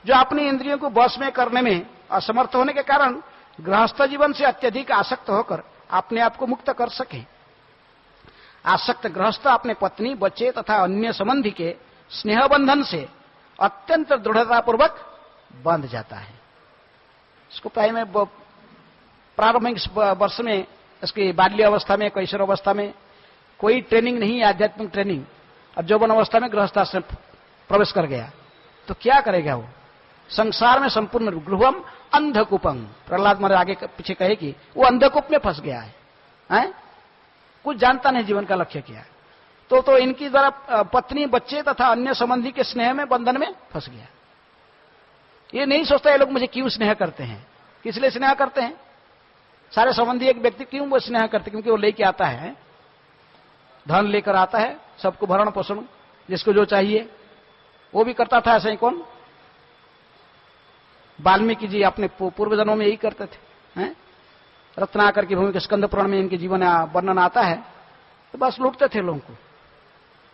जो अपनी इंद्रियों को वश में करने में असमर्थ होने के कारण गृहस्थ जीवन से अत्यधिक आसक्त होकर अपने आप को मुक्त कर सके। आसक्त गृहस्थ अपने पत्नी, बच्चे तथा अन्य संबंधी के स्नेह बंधन से अत्यंत दृढ़तापूर्वक बंध जाता है। इसको प्राय में प्रारंभिक वर्ष में, इसकी बाल्य अवस्था में, कैशोर अवस्था में कोई ट्रेनिंग नहीं है, आध्यात्मिक ट्रेनिंग, और यौवन अवस्था में गृहस्थाश्रम प्रवेश कर गया, तो क्या करेगा वो? संसार में संपूर्ण गृहम अंधकूपम, प्रहलाद महाराज आगे पीछे कहे कि वो अंधकूप में फंस गया है? कुछ जानता नहीं जीवन का लक्ष्य क्या है। तो इनकी द्वारा पत्नी, बच्चे तथा अन्य संबंधी के स्नेह में, बंधन में फंस गया। ये नहीं सोचता ये लोग मुझे क्यों स्नेह करते हैं, किस लिए स्नेह करते हैं। सारे संबंधी एक व्यक्ति क्यों वो स्नेह करते? क्योंकि वो लेके आता है, धन लेकर आता है, सबको भरण पोषण जिसको जो चाहिए वो भी करता था। ऐसे ही कौन? वाल्मीकि जी अपने पूर्व जन्मों में यही करते थे। रत्नाकर की भूमि के स्कंद पुराण में इनके जीवन वर्णन आता है। तो बस लूटते थे लोगों को,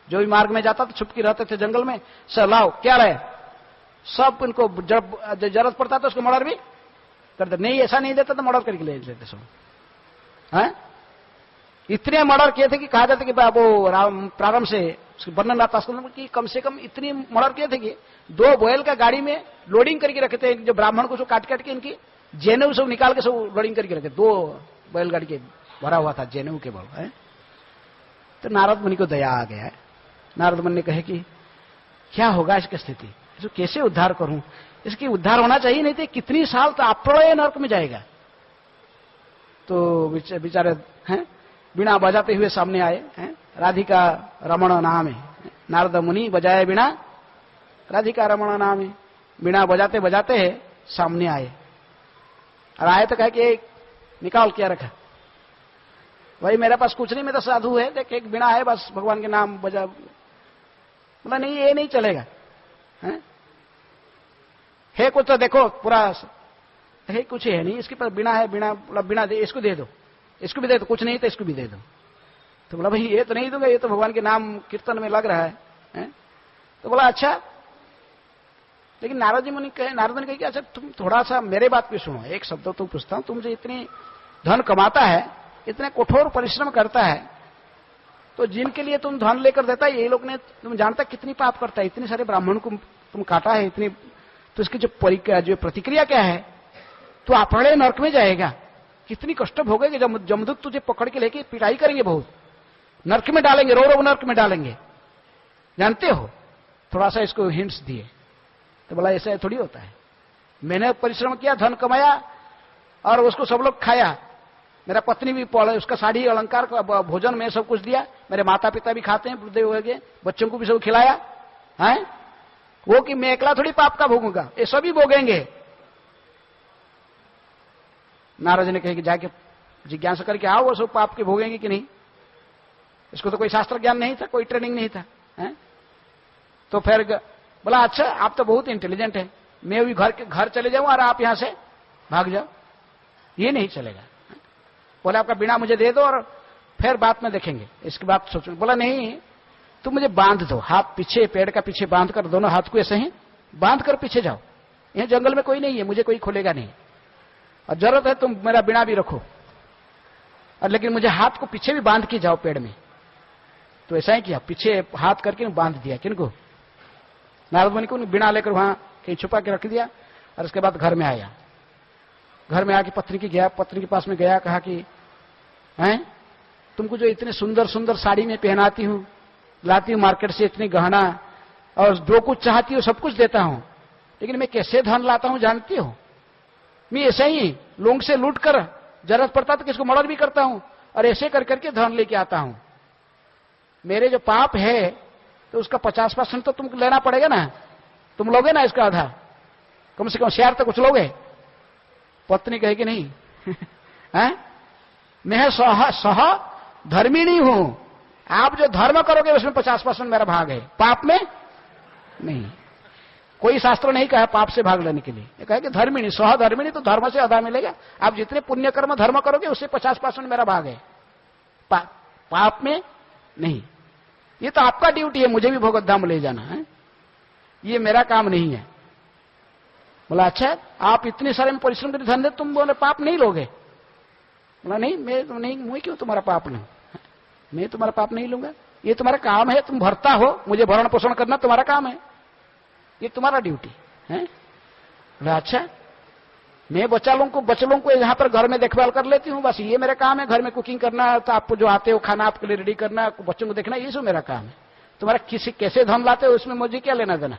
जो भी मार्ग में जाता था छुपकी रहते थे जंगल में, लाओ क्या रहे, सब इनको जब जरूरत पड़ता था उसको मर्डर भी करते। नहीं ऐसा नहीं देता तो मर्डर करके ले लेते सब। इतने मर्डर किए थे कि कहा जाता कि वो प्रारंभ से वर्णन आता कि कम से कम इतनी मर्डर किए थे कि 2 बैल का गाड़ी में लोडिंग करके रखे थे। जो ब्राह्मण को काट काट के इनकी जेनेऊ सब निकाल के सब लोडिंग करके रखे, 2 बैलगाड़ी के भरा हुआ था जेनेऊ के बल। तो नारद मुनि को दया आ गया है। नारद मुनि ने कहे कि क्या होगा इसकी स्थिति, इसको कैसे उद्धार करूं, इसकी उद्धार होना चाहिए, नहीं तो कितनी साल तो अप्रलय नरक में जाएगा। तो बेचारे हैं बिना बजाते हुए सामने आए हैं। राधिका रमण नाम है, नारद मुनि बजाए बिना राधिका रमण नाम है। बिना बजाते बजाते सामने आए, और आए तो कहे कि निकाल क्या रखा। भाई मेरे पास कुछ नहीं, मैं तो साधु है, देख एक बिना है, बस भगवान के नाम बजा। बोला नहीं ये नहीं चलेगा, है कुछ तो देखो पूरा है, कुछ है नहीं इसके पास, बिना है, बिना दे, इसको दे दो, इसको भी दे दो, कुछ नहीं तो इसको भी दे दो। तो बोला भाई ये तो नहीं दूंगा, ये तो भगवान के नाम कीर्तन में लग रहा है। तो बोला अच्छा, लेकिन नारद मुनि कहे कि अच्छा तुम थोड़ा सा मेरे बात भी सुनो, एक शब्द तो पूछता हूं, तुम मुझे इतनी धन कमाता है, इतने कठोर परिश्रम करता है, तो जिनके लिए तुम धन लेकर देता है, ये लोग ने तुम जानता कितनी पाप करता है, इतने सारे ब्राह्मण को तुम काटा है, इतनी, तो इसकी जो प्रतिक्रिया क्या है, तो अपने नरक में जाएगा, कितनी कष्ट भोगेगी। जब जमदूत तुझे पकड़ के लेके पिटाई करेंगे, बहुत नरक में डालेंगे, रो नरक में डालेंगे, जानते हो। थोड़ा सा इसको हिंट्स दिए। तो बोला ऐसा थोड़ी होता है, मैंने परिश्रम किया, धन कमाया और उसको सब लोग खाया, मेरा पत्नी भी पढ़े, उसका साड़ी अलंकार भोजन में सब कुछ दिया, मेरे माता पिता भी खाते हैं, वृद्ध हो गए, बच्चों को भी सब खिलाया है। वो कि मैं अकेला थोड़ी पाप का भोगूंगा, ये सभी भोगेंगे। नारद जी ने कहा कि जाके जिज्ञासा करके आओ, वो सब पाप के भोगेंगे कि नहीं। इसको तो कोई शास्त्र ज्ञान नहीं था, कोई ट्रेनिंग नहीं था, है? तो फिर बोला अच्छा आप तो बहुत इंटेलिजेंट है, मैं भी घर चले जाऊं और आप यहां से भाग जाओ, ये नहीं चलेगा। बोला आपका बीड़ा मुझे दे दो और फिर बात में देखेंगे, इसकी बात सोचो। बोला नहीं तुम मुझे बांध दो, हाथ पीछे, पेड़ का पीछे बांध कर, दोनों हाथ को ऐसे ही बांध कर पीछे जाओ, यहां जंगल में कोई नहीं है, मुझे कोई खोलेगा नहीं, और जरूरत है तुम मेरा बीड़ा भी रखो, और लेकिन मुझे हाथ को पीछे भी बांध के जाओ पेड़ में। तो ऐसा ही किया, पीछे हाथ करके बांध दिया। किनको? नारद मुनि को बीड़ा लेकर वहां कहीं छुपा के रख दिया, और उसके बाद घर में आया। घर में आके पत्नी के पास में गया, कहा कि हैं तुमको जो इतने सुंदर सुंदर साड़ी में पहनाती हूं, लाती हूं मार्केट से इतनी गहना, और जो कुछ चाहती हो सब कुछ देता हूं, लेकिन मैं कैसे धन लाता हूं जानती हो? मैं ऐसे ही लोगों से लूट कर, जरूरत पड़ता तो किसको मर्डर भी करता हूं, और ऐसे कर करके धन लेके आता हूं। मेरे जो पाप है तो उसका 50% तो तुमको लेना पड़ेगा ना, तुम लोगे ना इसका आधा, कम से कम शेयर तो कुछ लोगे। पत्नी कहे कि नहीं है? मैं सह धर्मिणी हूं, आप जो धर्म करोगे उसमें 50% मेरा भाग है, पाप में नहीं। कोई शास्त्र नहीं कहा पाप से भाग लेने के लिए, ये कहे कि धर्मिणी, सह धर्मिणी, तो धर्म से आधा मिलेगा। आप जितने पुण्य कर्म धर्म करोगे उससे 50% मेरा भाग है, पाप में नहीं। ये तो आपका ड्यूटी है, मुझे भी भगवत धाम ले जाना है, ये मेरा काम नहीं है। बोला अच्छा आप इतने सारे में परिश्रम करके धन दे, तुम बोले पाप नहीं लोगे? बोला नहीं मैं क्यों तुम्हारा पाप लूं, मैं तुम्हारा पाप नहीं लूंगा, ये तुम्हारा काम है, तुम भरता हो, मुझे भरण पोषण करना तुम्हारा काम है, ये तुम्हारा ड्यूटी है। बोला अच्छा मैं बच्चों को यहाँ पर घर में देखभाल कर लेती हूँ, बस ये मेरा काम है। घर में कुकिंग करना, तो आपको जो आते हो खाना आपके लिए रेडी करना, बच्चों को देखना, ये सब मेरा काम है। तुम्हारा किसी कैसे धन लाते हो उसमें मुझे क्या लेना देना।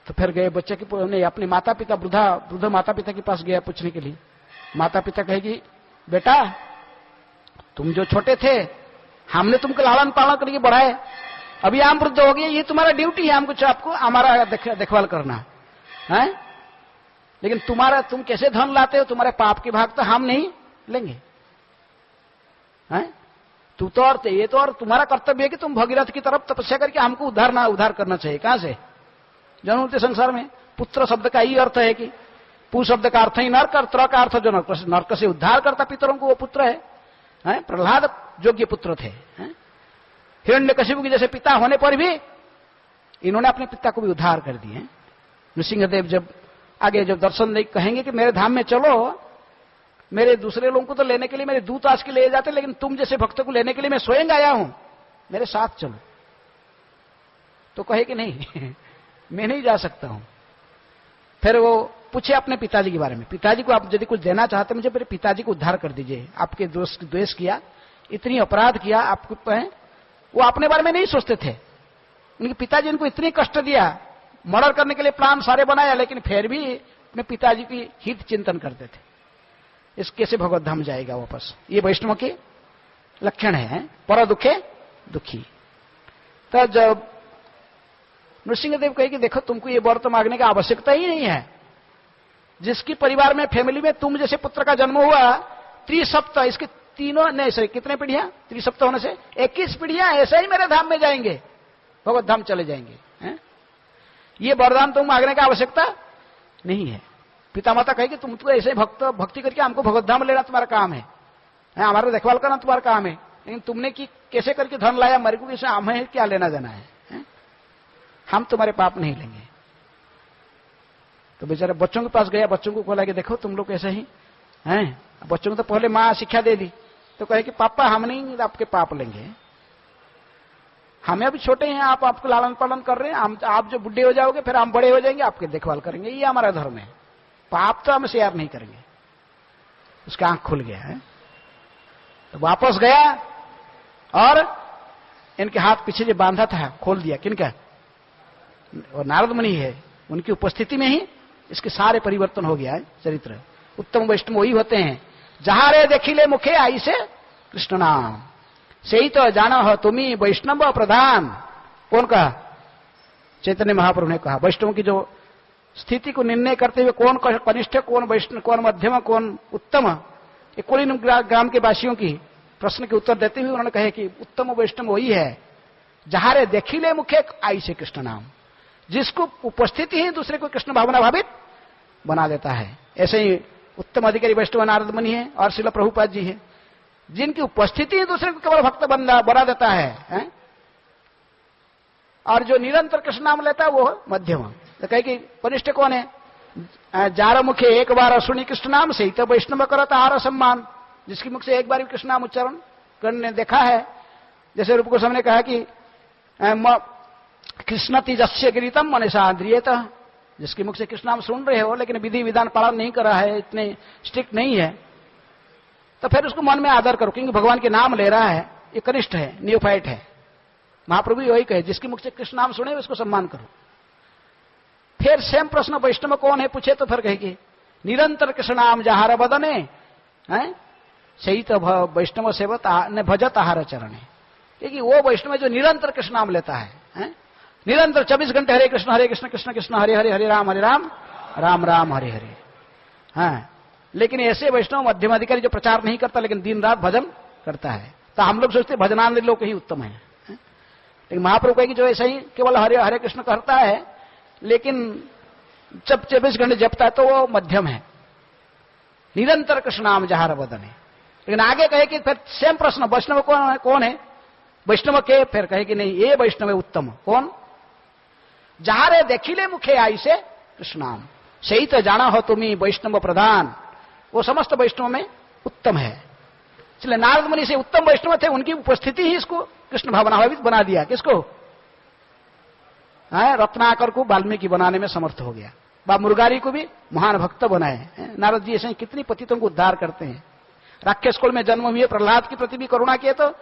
तो फिर गए बच्चे की अपने माता पिता, वृद्ध माता पिता के पास गया पूछने के लिए। माता पिता कहेगी, बेटा तुम जो छोटे थे हमने तुमको लालन पालन करके बढ़ाए, अभी हम वृद्ध हो गए, ये तुम्हारा ड्यूटी है, हमको आपको हमारा देखभाल करना है। लेकिन तुम कैसे धन लाते हो, तुम्हारे पाप के भाग तो हम नहीं लेंगे। हैं? तू तो और ये तो और तुम्हारा कर्तव्य है कि तुम भगीरथ की तरफ तपस्या करके हमको उद्धार करना चाहिए। कहां से जन्मते संसार में। पुत्र शब्द का ही अर्थ है कि पू शब्द का अर्थ ही नरक, और त्र का अर्थ जो नरक से उद्धार करता पितरों को, वो पुत्र है। प्रहलाद योग्य पुत्र थे। हिरण्यकशिपु के जैसे पिता होने पर भी इन्होंने अपने पिता को भी उद्धार कर दिए। नृसिंहदेव जब आगे जब दर्शन दे कहेंगे कि मेरे धाम में चलो, मेरे दूसरे लोगों को तो लेने के लिए मेरे दूत आज के ले जाते, लेकिन तुम जैसे भक्त को लेने के लिए मैं स्वयं आया हूं, मेरे साथ चलो। तो कहे कि नहीं मैं नहीं जा सकता हूं। फिर वो पूछे अपने पिताजी के बारे में, पिताजी को आप यदि कुछ देना चाहते मुझे मेरे पिताजी को उद्धार कर दीजिए, आपके द्वेष किया, इतनी अपराध किया आपको। वो अपने बारे में नहीं सोचते थे। उनके पिताजी इनको इतनी कष्ट दिया, मर्डर करने के लिए प्लान सारे बनाया, लेकिन फिर भी अपने पिताजी की हित चिंतन करते थे। इस कैसे भगवत धाम जाएगा वापस। ये वैष्णव के लक्षण है, पर दुखे दुखी। तो जब नृसिंहदेव कहे कि देखो तुमको ये वर तो मांगने की आवश्यकता ही नहीं है। जिसकी परिवार में फैमिली में तुम जैसे पुत्र का जन्म हुआ, त्रिसप्त, इसके तीनों नहीं सर कितने पीढ़ियां, त्रिसप्त होने से 21 पीढ़ियां ऐसे ही मेरे धाम में जाएंगे, भगवत धाम चले जाएंगे। है? ये वरदान तुम मांगने की आवश्यकता नहीं है। पिता माता कहे कि तुम तो ऐसे भक्ति करके हमको भगवत धाम लेना तुम्हारा काम है, हमारा देखभाल करना तुम्हारा काम है, लेकिन तुमने की कैसे करके धन लाया मेरे को, इसे हमें क्या लेना देना है? हम तुम्हारे पाप नहीं लेंगे। तो बेचारे बच्चों के पास गया, बच्चों को बोला कि देखो तुम लोग ऐसे ही हैं। बच्चों को तो पहले माँ शिक्षा दे दी, तो कहे कि पापा हम नहीं आपके पाप लेंगे, हमें अभी छोटे हैं, आप आपको लालन पालन कर रहे हैं, आप जो बुढ़े हो जाओगे फिर हम बड़े हो जाएंगे, आपके देखभाल करेंगे, ये हमारा धर्म है, पाप तो हम शेयर नहीं करेंगे। उसका आंख खुल गया है। तो वापस गया और इनके हाथ पीछे जो बांधा था खोल दिया। किनका? और नारद मुनि है, उनकी उपस्थिति में ही इसके सारे परिवर्तन हो गया है चरित्र। उत्तम वैष्णव वही होते हैं, जहां रे देखिले मुखे आई से कृष्ण नाम, से ही तो जाना हो तुम्ही वैष्णव प्रधान। कौन कहा? चैतन्य महाप्रभु ने कहा। वैष्णव की जो स्थिति को निर्णय करते हुए कौन कनिष्ठ, कौन वैष्णव, कौन मध्यम, कौन उत्तम, ये कुलीन ग्राम के वासियों की प्रश्न के उत्तर देते हुए उन्होंने कहे कि उत्तम वैष्णव वही है जहां रे देखिले मुखे आई से कृष्ण नाम, जिसको उपस्थिति ही दूसरे को कृष्ण भावना भावित बना देता है। ऐसे ही उत्तम अधिकारी वैष्णव नारद मुनि है और श्रील प्रभुपाद जी है, जिनकी उपस्थिति ही दूसरे को केवल भक्त बना देता है। और जो निरंतर कृष्ण नाम लेता है वो मध्यम। तो कहे कि कनिष्ठ कौन है? जार मुखे एक बार सुनी कृष्ण नाम, से ही तो वैष्णव करता हार सम्मान, जिसकी मुख से एक बार भी कृष्ण नाम उच्चारण करने देखा है। जैसे रूप गोस्वामी ने कहा कि कृष्ण तेजस्य गिरितम मनसाद्रियत, जिसके मुख से कृष्ण नाम सुन रहे हो लेकिन विधि विधान पालन नहीं कर रहा है, इतने स्ट्रिक्ट नहीं है, तो फिर उसको मन में आदर करो, क्योंकि भगवान के नाम ले रहा है, ये कनिष्ठ है, न्यूफाइट है। महाप्रभु यही कहे, जिसके मुख से कृष्ण नाम सुने उसको सम्मान करो। फिर सेम प्रश्न वैष्णव कौन है पूछे तो फिर कहेगी निरंतर कृष्ण नाम जहार बदने, सही तो वैष्णव सेवत ने भजत आहार चरण है। क्योंकि वो वैष्णव जो निरंतर कृष्ण नाम लेता है, निरंतर 24 घंटे हरे कृष्ण कृष्ण कृष्ण हरे हरे, हरे राम राम राम हरे हरे। हाँ, लेकिन ऐसे वैष्णव मध्यमाधिकारी जो प्रचार नहीं करता लेकिन दिन रात भजन करता है, तो हम लोग सोचते भजनानंद लोग ही उत्तम है। लेकिन महाप्रभु कहेगी जो ऐसा ही केवल हरे हरे कृष्ण करता है लेकिन जब 24 घंटे जपता है तो वो मध्यम है, निरंतर कृष्ण नाम जहार बदन है। लेकिन आगे कहे कि फिर सेम प्रश्न वैष्णव कौन है? वैष्णव के फिर कहे कि नहीं, ये वैष्णव है उत्तम। कौन? जहारे देखिले मुखे आई से कृष्ण नाम, से ही तो जाना हो तुम्ही वैष्णव प्रधान, वो समस्त वैष्णव में उत्तम है। इसलिए नारद मुनि से उत्तम वैष्णव थे, उनकी उपस्थिति ही इसको कृष्ण भावनाभावित बना दिया। किसको? रत्नाकर को वाल्मीकि बनाने में समर्थ हो गया। मुरारी को भी महान भक्त बनाए। नारद जी ऐसे कितनी पतितों को उद्धार करते हैं। राक्षस कुल में जन्म हुए प्रहलाद के प्रति भी करुणा किए तो,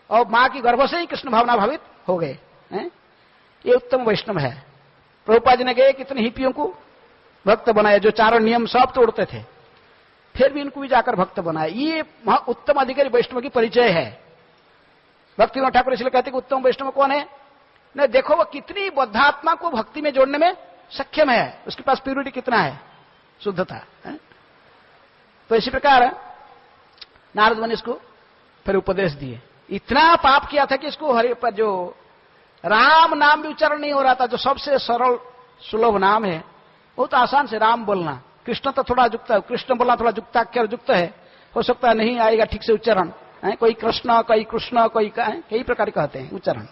और मां की गर्भ से ही कृष्ण भावना भावित हो गए। ये उत्तम वैष्णव है। प्रभुपाद जी ने कहे कितने हिपियों को भक्त बनाया, जो चारों नियम सब तोड़ते थे, फिर भी इनको भी जाकर भक्त बनाया। ये उत्तम अधिकारी वैष्णव की परिचय है। भक्ति विनोद ठाकुर इसलिए कहते कि उत्तम वैष्णव कौन है? नहीं, देखो वो कितनी बद्धात्मा को भक्ति में जोड़ने में सक्षम है, उसके पास प्यूरिटी कितना है, शुद्धता है? तो इसी प्रकार नारद मुनि इसको फिर उपदेश दिए। इतना पाप किया था कि इसको हरि पर जो राम नाम भी उच्चारण नहीं हो रहा था, जो सबसे सरल सुलभ नाम है, बहुत आसान से राम बोलना। कृष्ण तो थोड़ा युक्त है, कृष्ण बोलना थोड़ा युक्ताक्षर युक्त है, हो सकता है नहीं आएगा ठीक से उच्चारण। कोई कृष्ण, कोई कृष्ण, कोई कई प्रकार कहते हैं उच्चारण,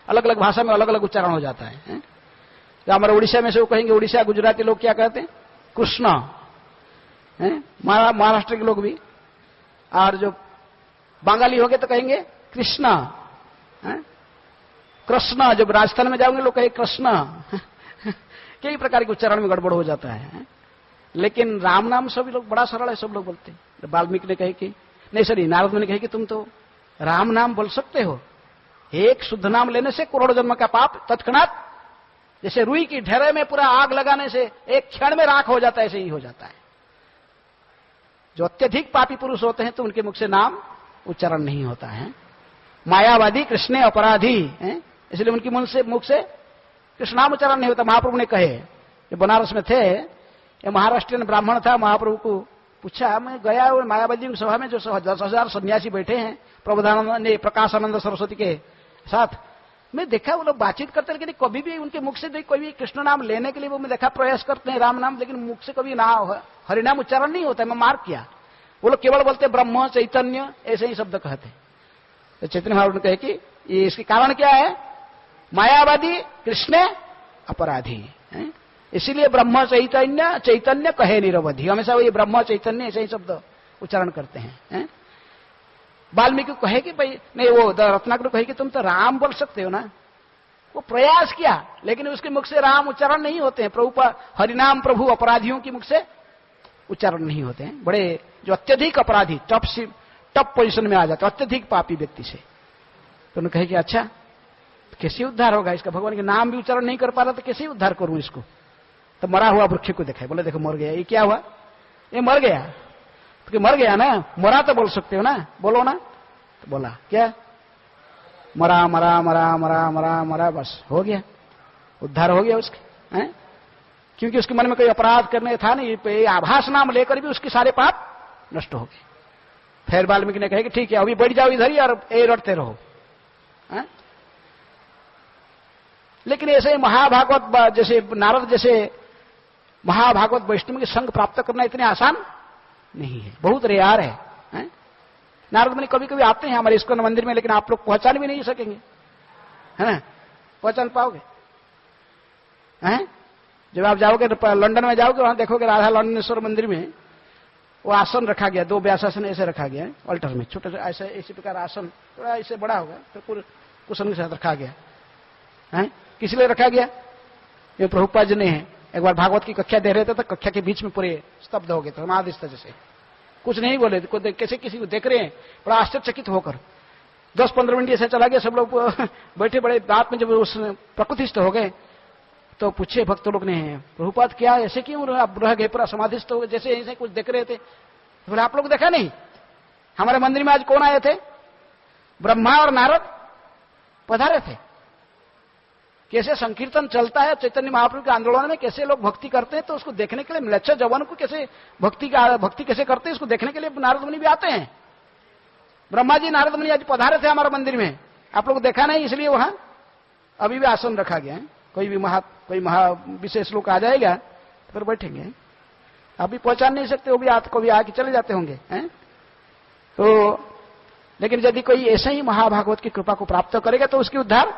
अलग अलग भाषा में अलग अलग उच्चारण हो जाता है। हमारे उड़ीसा में से वो कहेंगे, उड़ीसा गुजराती लोग क्या कहते हैं? कृष्ण। महाराष्ट्र के लोग भी, और जो बंगाली हो गए तो कहेंगे कृष्ण। कृष्ण, जब राजस्थान में जाओगे लोग कहेंगे कृष्ण। कई प्रकार के उच्चारण में गड़बड़ हो जाता है। लेकिन राम नाम सभी लोग बड़ा सरल है, सब लोग बोलते हैं। वाल्मीकि ने कहे कि नहीं, सॉरी, नारद ने कहे कि तुम तो राम नाम बोल सकते हो, एक शुद्ध नाम लेने से करोड़ जन्म का पाप तत्क्षणात, जैसे रुई की ढेरे में पूरा आग लगाने से एक क्षण में राख हो जाता है, ऐसे ही हो जाता है। जो अत्यधिक पापी पुरुष होते हैं तो उनके मुख से नाम उच्चारण नहीं होता है। मायावादी कृष्ण अपराधी, इसलिए उनकी मुख से कृष्ण नाम उच्चारण नहीं होता। महाप्रभु ने कहे, ये बनारस में थे, ये महाराष्ट्रियन ब्राह्मण था, महाप्रभु को पूछा, मैं गया मायावादी की सभा में जो 10,000 सन्यासी बैठे हैं प्रबोधानंद ने प्रकाशानंद सरस्वती के साथ, मैं देखा वो लोग बातचीत करते, लेकिन कभी भी उनके मुख से कोई भी कृष्ण नाम लेने के लिए वो मैं देखा प्रयास करते हैं, राम नाम, लेकिन मुख से कभी ना हरिनाम उच्चारण नहीं होता है। मैं मार्क किया, वो लोग केवल बोलते ब्रह्म चैतन्य ऐसे ही शब्द कहते। तो चैतन्य महाप्रभु ने कहे कि ये इसके कारण क्या है? मायावादी कृष्ण अपराधी, इसीलिए ब्रह्म चैतन्य चैतन्य कहे निरवधि, हमेशा वो ये ब्रह्म चैतन्य ऐसे ही शब्द उच्चारण करते हैं। वाल्मीकि को कहे कि भाई नहीं, वो रत्नाकर कहे कि तुम तो राम बोल सकते हो ना। वो प्रयास किया, लेकिन उसके मुख से राम उच्चारण नहीं होते हैं। प्रभु हरिनाम प्रभु अपराधियों की मुख से उच्चारण नहीं होते हैं। बड़े जो अत्यधिक अपराधी, टॉप पोजीशन में आ जाते, अत्यधिक पापी व्यक्ति से। तो उन्होंने कहे कि अच्छा, कैसे उद्धार होगा इसका? भगवान के नाम भी उच्चारण नहीं कर पा रहा, तो कैसे उद्धार करूं इसको? तो मरा हुआ वृक्ष को देखा, बोले देखो मर गया। ये क्या हुआ? ये मर गया। तो मर गया ना, मरा तो बोल सकते हो ना, बोलो ना। तो बोला क्या? मरा मरा मरा मरा मरा मरा, बस हो गया, उद्धार हो गया उसके। क्योंकि उसके मन में कोई अपराध करने था नहीं, आभास नाम लेकर भी उसके सारे पाप नष्ट हो गए। फिर वाल्मीकि ने कहा कि ठीक है, अभी बैठ जाओ इधर ही और रटते रहो। लेकिन ऐसे महाभागवत जैसे नारद जैसे महाभागवत वैष्णव के संग प्राप्त करना इतने आसान नहीं है, बहुत रेयर है। नारद मुनि कभी कभी आते हैं हमारे इस्कॉन मंदिर में, लेकिन आप लोग पहचान भी नहीं सकेंगे, है ना? पहचान पाओगे? हैं? जब आप जाओगे लंदन में जाओगे, वहां देखोगे राधा लंडनेश्वर मंदिर में वो आसन रखा गया, 2 व्यासासन ऐसे रखा गया है अल्टर में, छोटे ऐसे इसी प्रकार आसन थोड़ा ऐसे बड़ा होगा, तो पूरे कुशन के साथ रखा गया है। किस लिए रखा गया? ये प्रभुपाद जी ने है, एक बार भागवत की कक्षा दे रहे थे तो कक्षा के बीच में पूरे स्तब्ध हो गए थे, महादिस्ता जैसे कुछ नहीं बोले, कैसे किसी को देख रहे हैं बड़ा आश्चर्यचकित होकर। 10-15 मिनट ऐसे चला गया, सब लोग बैठे बड़े बात में जब उस प्रकृतिस्थ हो गए तो पूछे भक्त लोग ने, प्रभुपाद क्या ऐसे क्यों आप रह गए, पूरा समाधिस्थ हो गए, जैसे ऐसे कुछ देख रहे थे। बोले आप लोग देखा नहीं, हमारे मंदिर में आज कौन आए थे? ब्रह्मा और नारद पधारे थे। कैसे संकीर्तन चलता है चैतन्य महाप्रभु के आंदोलन में, कैसे लोग भक्ति करते हैं, तो उसको देखने के लिए म्लेच्छ जवान को कैसे भक्ति कैसे करते हैं, इसको देखने के लिए नारद मुनि भी आते हैं। ब्रह्मा जी नारद मुनि आज पधारे थे हमारे मंदिर में, आप लोग देखा नहीं, इसलिए वहां अभी भी आसन रखा गया है। कोई महा विशेष लोग आ जाएगा तो फिर बैठेंगे, आप भी पहचान नहीं सकते, वो भी कभी आके चले जाते होंगे। तो लेकिन यदि कोई ऐसे ही महाभागवत की कृपा को प्राप्त करेगा तो उसकी उद्धार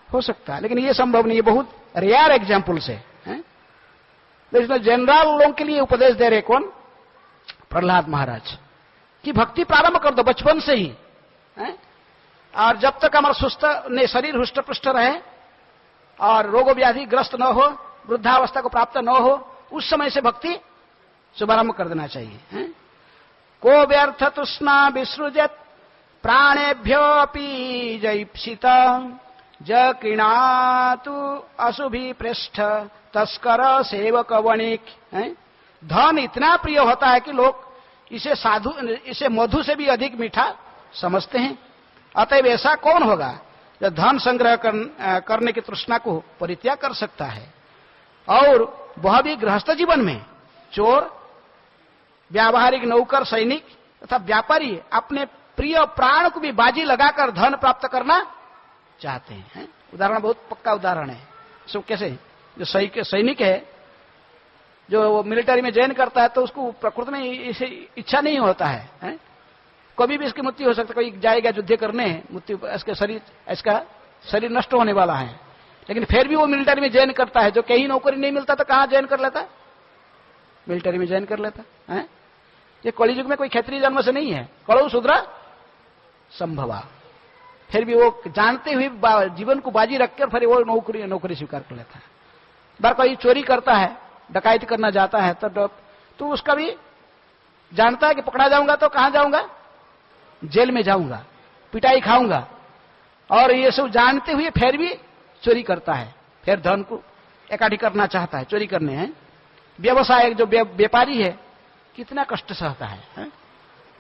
हो सकता है, लेकिन ये संभव नहीं है, बहुत रेयर एग्जाम्पल्स है। इसमें जनरल लोगों के लिए उपदेश दे रहे कौन? प्रहलाद महाराज की भक्ति प्रारंभ कर दो बचपन से ही, और जब तक हमारा सुस्त ने शरीर हुष्ट पुष्ट रहे और रोग व्याधि ग्रस्त न हो, वृद्धावस्था को प्राप्त न हो, उस समय से भक्ति शुभारंभ कर देना चाहिए, है? को व्यर्थ तृष्णा विसृजत प्राणेभ्यो अपि जैप्सित ज कृणातु अशुभि पृष्ठ तस्कर सेवक वणिक। धन इतना प्रिय होता है कि लोग इसे मधु से भी अधिक मीठा समझते हैं। अतएव ऐसा कौन होगा जो धन संग्रह करने की तृष्णा को परित्याग कर सकता है, और वह भी गृहस्थ जीवन में। चोर, व्यावहारिक नौकर, सैनिक तथा व्यापारी अपने प्रिय प्राण को भी बाजी लगाकर धन प्राप्त करना चाहते हैं। उदाहरण बहुत पक्का उदाहरण है। सब कैसे, जो सैनिक है, जो मिलिट्री में ज्वाइन करता है, तो उसको प्रकृति में इसे इच्छा नहीं होता है? कभी भी इसकी मृत्यु हो सकती है। कोई जाएगा युद्ध करने, मृत्यु, इसका शरीर नष्ट होने वाला है, लेकिन फिर भी वो मिलिट्री में ज्वाइन करता है। जो कहीं नौकरी नहीं मिलता तो कहां ज्वाइन कर लेता? मिलिट्री में ज्वाइन कर लेता है। ये कलियुग में कोई क्षेत्रीय जन्म से नहीं है, कलौ शूद्र संभवा। फिर भी वो जानते हुए जीवन को बाजी रखकर फिर वो नौकरी स्वीकार कर लेता है। बार कोई चोरी करता है, डकैती करना जाता है, तो उसका भी जानता है कि पकड़ा जाऊंगा तो कहां जाऊंगा? जेल में जाऊंगा, पिटाई खाऊंगा, और ये सब जानते हुए फिर भी चोरी करता है, फिर धन को इकट्ठी करना चाहता है, चोरी करने हैं। व्यवसाय, जो व्यापारी है, कितना कष्ट सहता है?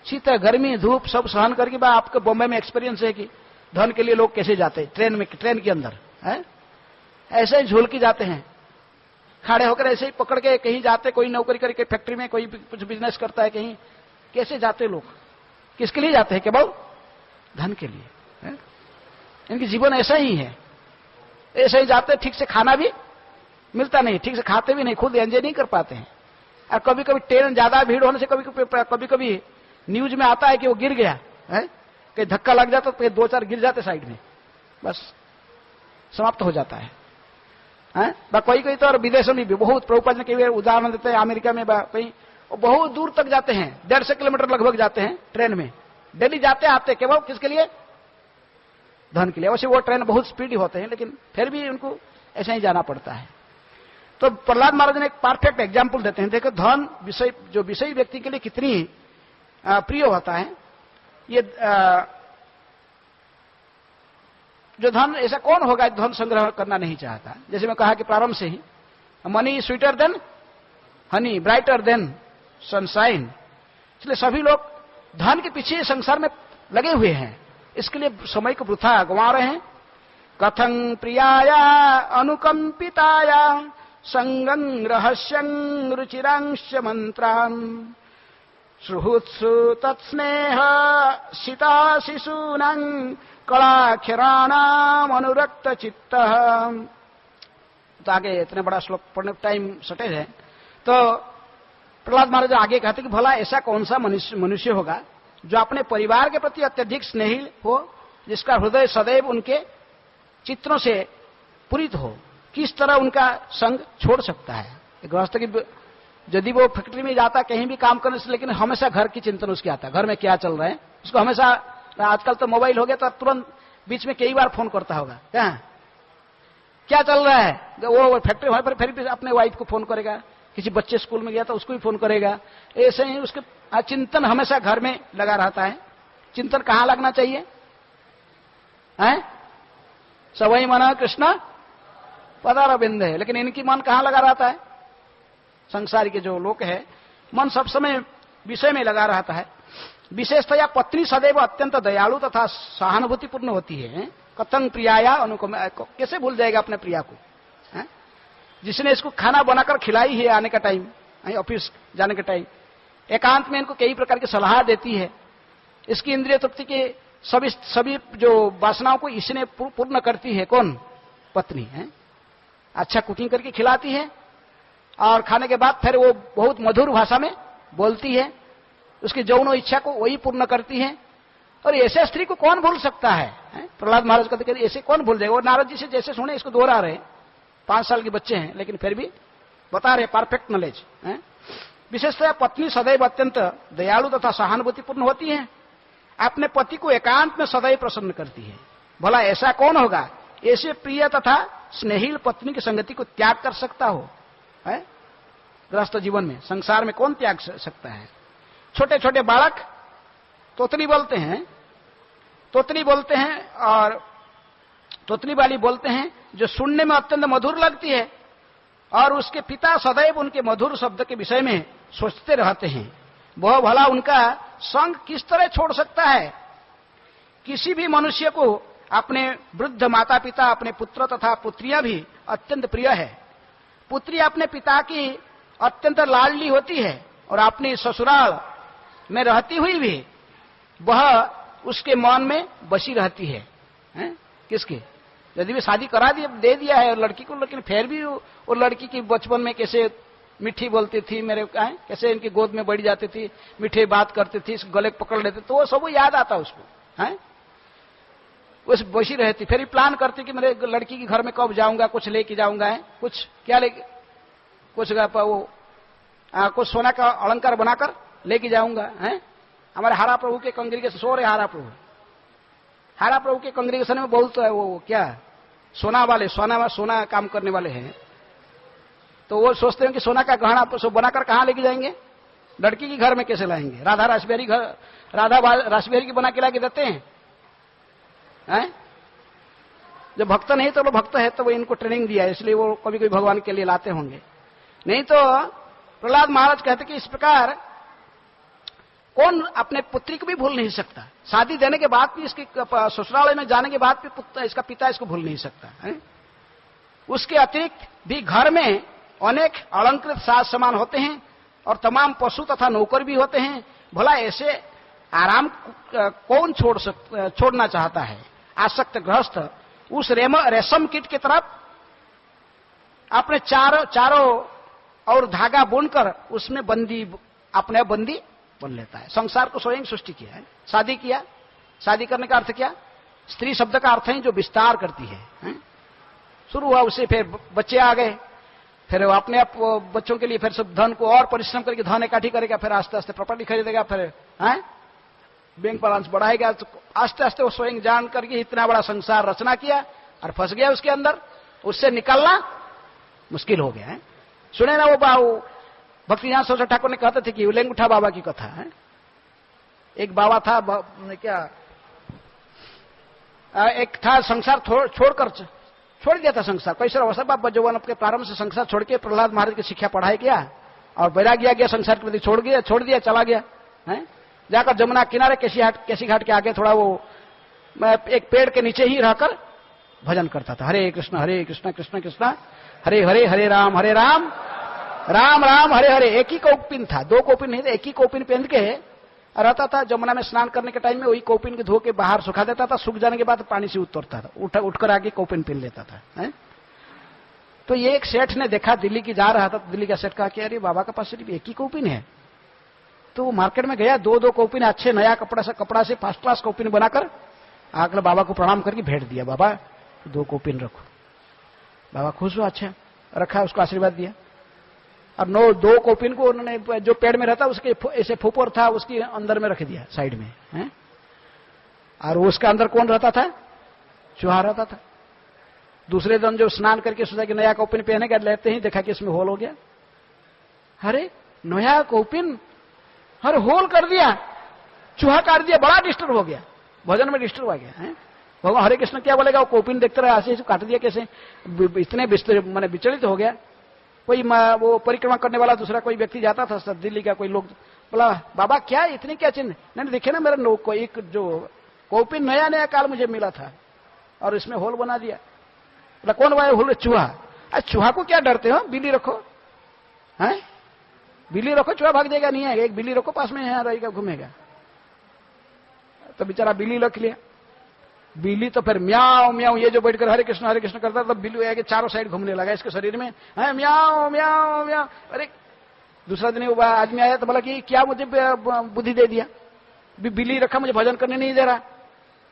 शीत, गर्मी, धूप सब सहन करके। आपके बॉम्बे में एक्सपीरियंस है कि धन के लिए लोग कैसे जाते हैं, ट्रेन के अंदर है, ऐसे ही झूल के जाते हैं, खड़े होकर ऐसे ही पकड़ के कहीं जाते। कोई नौकरी करके फैक्ट्री में, कोई कुछ बिजनेस करता है कहीं, कैसे जाते लोग? किसके लिए जाते हैं? केवल धन के लिए है? इनकी जीवन ऐसा ही है, ऐसे ही जाते। ठीक से खाना भी मिलता नहीं, ठीक से खाते भी नहीं, खुद एंजॉय नहीं कर पाते हैं। और कभी कभी ट्रेन ज्यादा भीड़ होने से कभी कभी न्यूज में आता है कि वो गिर गया है, कहीं धक्का लग जाता तो 2-4 गिर जाते साइड में, बस समाप्त हो जाता है। कोई तो और विदेशों में भी बहुत, प्रभुपाद ने कई उदाहरण देते हैं, अमेरिका में कहीं बहुत दूर तक जाते हैं, 150 किलोमीटर लगभग जाते हैं ट्रेन में, डेली जाते आते, केवल किसके लिए? धन के लिए। वैसे वो ट्रेन बहुत स्पीड होते हैं, लेकिन फिर भी उनको ऐसे ही जाना पड़ता है। तो प्रहलाद महाराज ने एक परफेक्ट एग्जाम्पल देते हैं। देखो, धन जो विषय व्यक्ति के लिए कितनी प्रिय होता है। ये जो धन, ऐसा कौन होगा धन संग्रह करना नहीं चाहता? जैसे मैं कहा कि प्रारंभ से ही, money is sweeter than honey, brighter than sunshine. इसलिए सभी लोग धन के पीछे संसार में लगे हुए हैं, इसके लिए समय को वृथा गंवा रहे हैं। कथं प्रियाया अनुकंपिताया संगं रहस्यं रुचिरांश्च मंत्रान् सुहृत्सु तत्स्नेह सीता शिशूनां कलाक्षराणाम अनुरक्त चित्त। तो आगे इतने बड़ा श्लोक पढ़ने टाइम सटेज है। तो प्रहलाद महाराज आगे कहते कि भला ऐसा कौन सा मनुष्य होगा जो अपने परिवार के प्रति अत्यधिक स्नेही हो, जिसका हृदय सदैव उनके चित्रों से पूरित हो। किस तरह उनका संग छोड़ सकता है? गृहस्थ की, यदि वो फैक्ट्री में जाता, कहीं भी काम करने से, लेकिन हमेशा घर की चिंतन उसकी आता है, घर में क्या चल रहा है उसको हमेशा। आजकल तो मोबाइल हो गया तो तुरंत बीच में कई बार फोन करता होगा, क्या चल रहा है? वो फैक्ट्री होने पर फिर भी अपने वाइफ को फोन करेगा, किसी बच्चे स्कूल में गया तो उसको भी फोन करेगा। ऐसे ही उसके चिंतन हमेशा घर में लगा रहता है। चिंतन कहां लगना चाहिए? सवई मना कृष्ण पदारविंद है, लेकिन इनकी मन कहां लगा रहता है? संसारी के जो लोग है, मन सब समय विषय में लगा रहता है। विशेषतया पत्नी सदैव अत्यंत दयालु तथा सहानुभूतिपूर्ण होती है। कथं प्रियाया अनुकम, कैसे भूल जाएगा अपने प्रिया को? जिसने इसको खाना बनाकर खिलाई है आने का टाइम, ऑफिस जाने के टाइम, एकांत में इनको कई प्रकार की सलाह देती है। इसकी इंद्रिय तृप्ति के सभी जो वासनाओं को इसने पूर्ण करती है। कौन? पत्नी है। अच्छा कुकिंग करके खिलाती है, और खाने के बाद फिर वो बहुत मधुर भाषा में बोलती है, उसकी यौन इच्छा को वही पूर्ण करती है। और ऐसे स्त्री को कौन भूल सकता है? प्रहलाद महाराज कहते हैं ऐसे कौन भूल जाएगा? और नारद जी से जैसे सुने इसको दोहरा रहे, 5 साल के बच्चे हैं, लेकिन फिर भी बता रहे परफेक्ट नॉलेज। विशेषतः पत्नी सदैव अत्यंत दयालु तथा सहानुभूतिपूर्ण होती है, अपने पति को एकांत में सदैव प्रसन्न करती है। भला ऐसा कौन होगा ऐसे प्रिय तथा स्नेहिल पत्नी की संगति को त्याग कर सकता हो? गृहस्थ जीवन में, संसार में कौन त्याग सकता है? छोटे छोटे बालक तोतली बोलते हैं, और तोतली वाली बोलते हैं जो सुनने में अत्यंत मधुर लगती है, और उसके पिता सदैव उनके मधुर शब्द के विषय में सोचते रहते हैं। वह भला उनका संग किस तरह छोड़ सकता है? किसी भी मनुष्य को अपने वृद्ध माता पिता, अपने पुत्र तथा पुत्रियां भी अत्यंत प्रिय है। पुत्री अपने पिता की अत्यंत लाडली होती है, और अपनी ससुराल में रहती हुई भी वह उसके मन में बसी रहती है। किसके? यदि भी शादी करा दे दिया है लड़की को, लेकिन फिर भी वो लड़की की बचपन में कैसे मीठी बोलती थी, मेरे कैसे इनकी गोद में बैठ जाती थी, मीठे बात करती थी, गले पकड़ लेते, तो वो सब याद आता उसको है, उस बसी रहती। फिर प्लान करती कि मेरे लड़की के घर में कब जाऊंगा, कुछ लेके जाऊंगा है, कुछ क्या लेके, कुछ कुछ सोना का अलंकार बनाकर लेके जाऊंगा है। हमारे हारा प्रभु के कांग्रेगेशन, सो रहे हारा प्रभु के कांग्रेगेशन में बहुत है वो क्या सोना काम करने वाले हैं, तो वो सोचते हैं कि सोना का गहना बनाकर कहां लेके जाएंगे, लड़की के घर में कैसे लाएंगे? राधा रासबिहारी की बना के लाके देते हैं। जब भक्त नहीं तो वो भक्त है, तो वो इनको ट्रेनिंग दिया है, इसलिए वो कभी कभी भगवान के लिए लाते होंगे। नहीं तो प्रहलाद महाराज कहते कि इस प्रकार कौन अपने पुत्री को भी भूल नहीं सकता। शादी देने के बाद भी, इसके ससुराल में जाने के बाद भी इसका पिता इसको भूल नहीं सकता है। उसके अतिरिक्त भी घर में अनेक अलंकृत साज सामान होते हैं, और तमाम पशु तथा नौकर भी होते हैं। भला ऐसे आराम कौन छोड़ना चाहता है? आसक्त गृहस्थ उस रेशम कीट की तरफ अपने चारों और धागा बुनकर उसमें अपने बंदी बन लेता है। संसार को स्वयं सृष्टि किया है, शादी किया। शादी करने का अर्थ क्या? स्त्री शब्द का अर्थ है जो विस्तार करती है। शुरू हुआ उससे, फिर बच्चे आ गए, फिर वो अपने आप बच्चों के लिए फिर सब धन को और परिश्रम करके धन इकट्ठी करेगा, फिर आस्ते आस्ते प्रॉपर्टी खरीदेगा, फिर बैंक बैलेंस बढ़ाएगा। तो आस्ते आस्ते वो स्वयं जान करके इतना बड़ा संसार रचना किया और फंस गया उसके अंदर। उससे निकलना मुश्किल हो गया है। सुने ना वो भक्तिनाथ सरस्वती ठाकुर ने कहते थे कि लेंगुठा बाबा की कथा है। एक बाबा था, एक था संसार छोड़ दिया था संसार। कैसे अवसर बाबा जवान अपने प्रारंभ से संसार छोड़ के प्रहलाद महाराज की शिक्षा पढ़ाई किया, और बैराग्य गया संसार के प्रति, छोड़ दिया चला गया है। जाकर जमुना किनारे केसी घाट के आगे थोड़ा वो एक पेड़ के नीचे ही रहकर भजन करता था। हरे कृष्ण कृष्ण कृष्ण हरे हरे, हरे राम राम राम हरे हरे। एक ही कौपिन था, दो कौपिन नहीं थे, एक ही कौपिन पहन के रहता था। जमुना में स्नान करने के टाइम में वही कौपिन के धो के बाहर सुखा देता था। सूख जाने के बाद पानी से उतरता था, उठकर आगे कौपिन पहन लेता था है? तो ये एक सेठ ने देखा, दिल्ली की जा रहा था, दिल्ली का सेठ कहा कि अरे बाबा के पास सिर्फ एक ही कौपिन है। तो वो मार्केट में गया, दो कौपिन अच्छे नया कपड़ा से फर्स्ट क्लास कौपिन बनाकर आकर बाबा को प्रणाम करके भेंट दिया। बाबा 2 कौपिन रखो। बाबा खुश हुआ, अच्छा रखा, उसको आशीर्वाद दिया। और 2 कौपिन को उन्होंने जो पेड़ में रहता उसके ऐसे फूपर था उसके अंदर में रख दिया साइड में है? और उसके अंदर कौन रहता था? चूहा रहता था। दूसरे दिन जो स्नान करके सोचा कि नया कौपिन पहनेगा, लेते ही देखा कि इसमें होल हो गया। अरे नया कौपिन, हर होल कर दिया, चूहा काट दिया, बड़ा डिस्टर्ब हो गया, भजन में डिस्टर्ब आ गया है। भगवान हरे कृष्ण क्या बोलेगा? वो कौपिन देखते रहे, ऐसे काट दिया, कैसे इतने मैंने विचलित हो गया। कोई वो परिक्रमा करने वाला दूसरा कोई व्यक्ति जाता था, दिल्ली का कोई लोग, बोला बाबा क्या इतनी क्या चिन्ह? नहीं देखे ना, मेरा एक जो कौपिन नया काल मुझे मिला था और इसमें होल बना दिया। बोला कौन भाई? होल? चूहा। चूहा को क्या डरते हो? बिल्ली रखो है, बिल्ली रखो, चूहा भाग जाएगा, नहीं आएगा। एक बिल्ली रखो पास में, यहाँ रहेगा, घूमेगा। तो बेचारा बिल्ली रख लिया। बिल्ली तो फिर म्याओ म्याओ, ये जो बैठकर हरे कृष्ण करता था, बिल्ली आगे चारों साइड घूमने लगा इसके शरीर में, है म्याओ म्याओ म्याओ। अरे दूसरा दिन वो आदमी आया तो बोला कि क्या मुझे बुद्धि दे दिया, बिल्ली रखा, मुझे भजन करने नहीं दे रहा।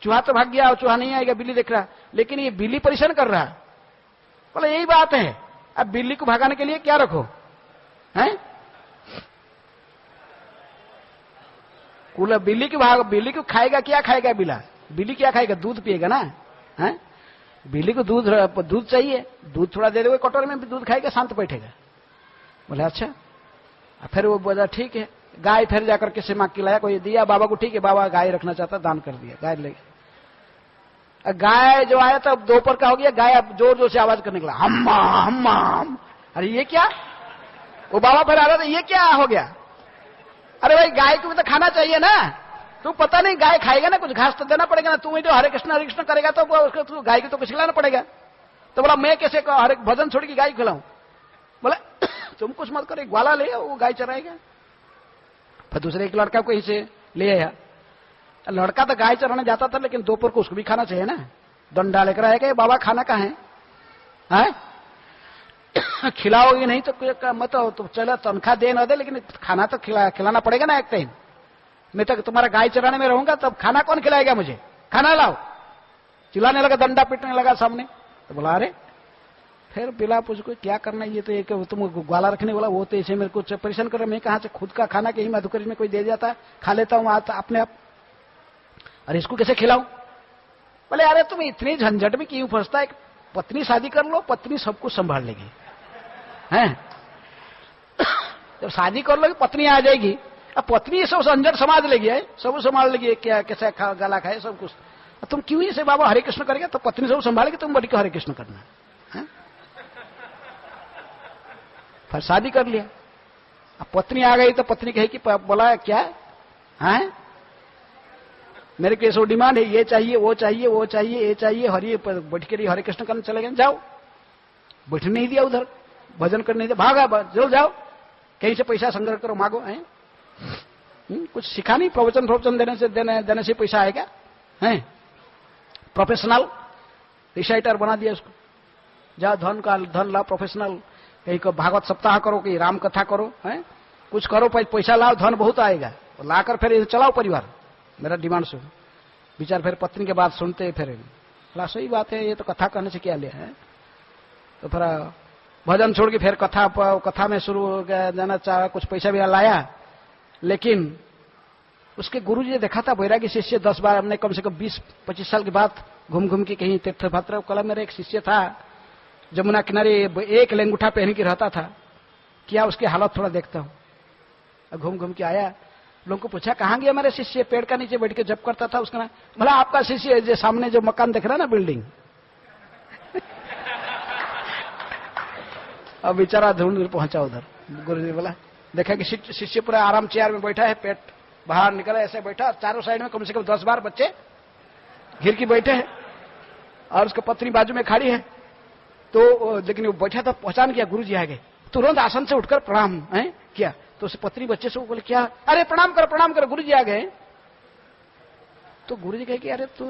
चूहा तो भाग गया और चूहा नहीं आएगा, बिल्ली देख रहा, लेकिन ये बिल्ली परेशान कर रहा। बोला यही बात है, अब बिल्ली को भगाने के लिए क्या रखो है? बिल्ली को खाएगा, क्या खाएगा बिल्ला? बिल्ली क्या खाएगा? दूध पिएगा ना है? बिल्ली को दूध चाहिए, दूध थोड़ा दे दोगे कटोरे में, दूध खाएगा, शांत बैठेगा। बोले अच्छा, फिर वो बोला ठीक है, गाय फिर जाकर के सिमा खिलाया, कोई दिया बाबा को, ठीक है बाबा गाय रखना चाहता, दान कर दिया, गाय ले गया। गाय जो आया तब दोपहर का हो गया, गाय अब जोर जोर से आवाज करने लगा, हम्मा हम्मा। अरे ये क्या, वो बाबा फिर आ रहा था, ये क्या हो गया? अरे भाई गाय को भी तो खाना चाहिए ना, तू पता नहीं गाय खाएगा ना, कुछ घास तो देना पड़ेगा ना, तू जो हरे कृष्ण करेगा तो उसको गाय को तो कुछ खिलाना पड़ेगा। तो बोला मैं कैसे हरे भजन छोड़ के गाय खिलाऊं? बोला तुम कुछ मत करो, ग्वाला ले वो गाय चराएगा। फिर दूसरे एक लड़का को इसे ले आया, लड़का तो गाय चराने जाता था, लेकिन दोपहर को उसको भी खाना चाहिए ना, डंडा लेकर आएगा, बाबा खाना कहाँ है? खिलाओगे नहीं तो मत तो चलो तनख्वाह दे न दे, लेकिन खाना तो खिलाना पड़ेगा ना एक टाइम। मैं तो तुम्हारा गाय चराने में रहूंगा, तब खाना कौन खिलाएगा मुझे? खाना लाओ। चिल्लाने लगा, डंडा पीटने लगा सामने। तो बोला अरे, फिर बिला पूछो क्या करना, ये तो एक तुम ग्वाला रखने वाला, वो तो ऐसे मेरे को परेशान कर रहा, मैं कहां से खुद का खाना कहीं मधुकरी में कोई दे जाता, खा लेता हूं अपने आप, अरे इसको कैसे खिलाऊं? बोले अरे तुम इतनी झंझट में क्यों फंसता है, पत्नी शादी कर लो, पत्नी सब कुछ संभाल लेगी, हैं? जब शादी कर लोगे पत्नी आ जाएगी, अब पत्नी सब झंझट समाज लेगी, है सब संभाल लेगी, क्या कैसे गला खाए सब कुछ। तुम क्यों ही से बाबा हरे कृष्ण करेगा, तो पत्नी सब संभालेगी, तुम बड़ी को हरे कृष्ण करना है? फिर शादी कर लिया। अब पत्नी आ गई तो पत्नी कहे कि बोला क्या है, मेरे को ऐसा डिमांड है, ये चाहिए वो चाहिए वो चाहिए ये चाहिए, बैठ के हरे कृष्ण करने चले गए, जाओ। बैठने नहीं दिया, उधर भजन करने नहीं दिया, भागा जल्द जाओ, कहीं से पैसा संग्रह करो, मांगो, है कुछ सिखा नहीं, प्रवचन देने से पैसा आएगा, है प्रोफेशनल रिसाइटर बना दिया उसको, जाओ धन लाओ, प्रोफेशनल, कहीं को भागवत सप्ताह करो, कहीं राम कथा करो, है कुछ करो, पैसा लाओ, धन बहुत आएगा, लाकर फिर चलाओ परिवार, मेरा डिमांड सुन। विचार फिर पत्नी के बात सुनते, फिर बोला सही बात है, ये तो कथा करने से क्या लिया है। तो फिर भजन छोड़ के फिर कथा में शुरू हो गया, जाना चाह, कुछ पैसा भी लाया, लेकिन उसके गुरुजी ने देखा था वैरागी शिष्य 10 बार, हमने कम से कम 20-25 साल के बाद घूम घूम के कहीं तीर्थ यात्रा, कल मेरा एक शिष्य था जमुना किनारे, एक लेंगूठा पहन के रहता था, क्या उसकी हालत थोड़ा देखता हूं। घूम घूम के आया, लोगों को पूछा कहां गया मेरे शिष्य, पेड़ का नीचे बैठ के जप करता था, उसका नाम, भला आपका शिष्य जो सामने जो मकान दिख रहा है ना, बिल्डिंग अब बेचारा ढूंढ पहुंचा उधर। गुरुजी बोला, देखा कि शिष्य पूरा आराम चेयर में बैठा है, पेट बाहर निकला, ऐसे बैठा, चारों साइड में कम से कम 10 बार बच्चे घिर के बैठे हैं, और उसकी पत्नी बाजू में खड़ी है। तो लेकिन वो बैठा था, पहचान किया गुरुजी आ गए, तुरंत आसन से उठकर प्रणाम किया। तो उस पत्नी बच्चे से बोले क्या, अरे प्रणाम करो गुरुजी आ गए। तो गुरुजी कहे कि अरे तू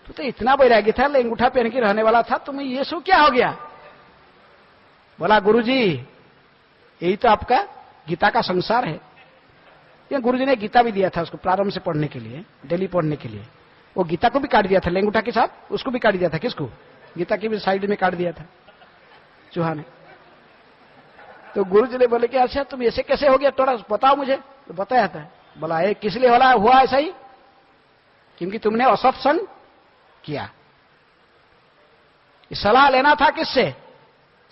तो इतना बैरागी था, अंगूठा पहन के रहने वाला था, तुम्हें ये सब क्या हो गया? बोला गुरुजी यही तो आपका गीता का संसार है। ये गुरुजी ने गीता भी दिया था उसको प्रारंभ से पढ़ने के लिए, डेली पढ़ने के लिए। वो गीता को भी काट दिया था लेंगूठा के साथ, उसको भी काट दिया था। किसको? गीता की भी साइड में काट दिया था चूहा ने। तो गुरुजी ने बोले कि अच्छा तुम ऐसे कैसे हो गया, थोड़ा बताओ मुझे। तो बताया था। बोला ये किस लिए हुआ ऐसा ही? क्योंकि तुमने असत्संग किया। सलाह लेना था किससे?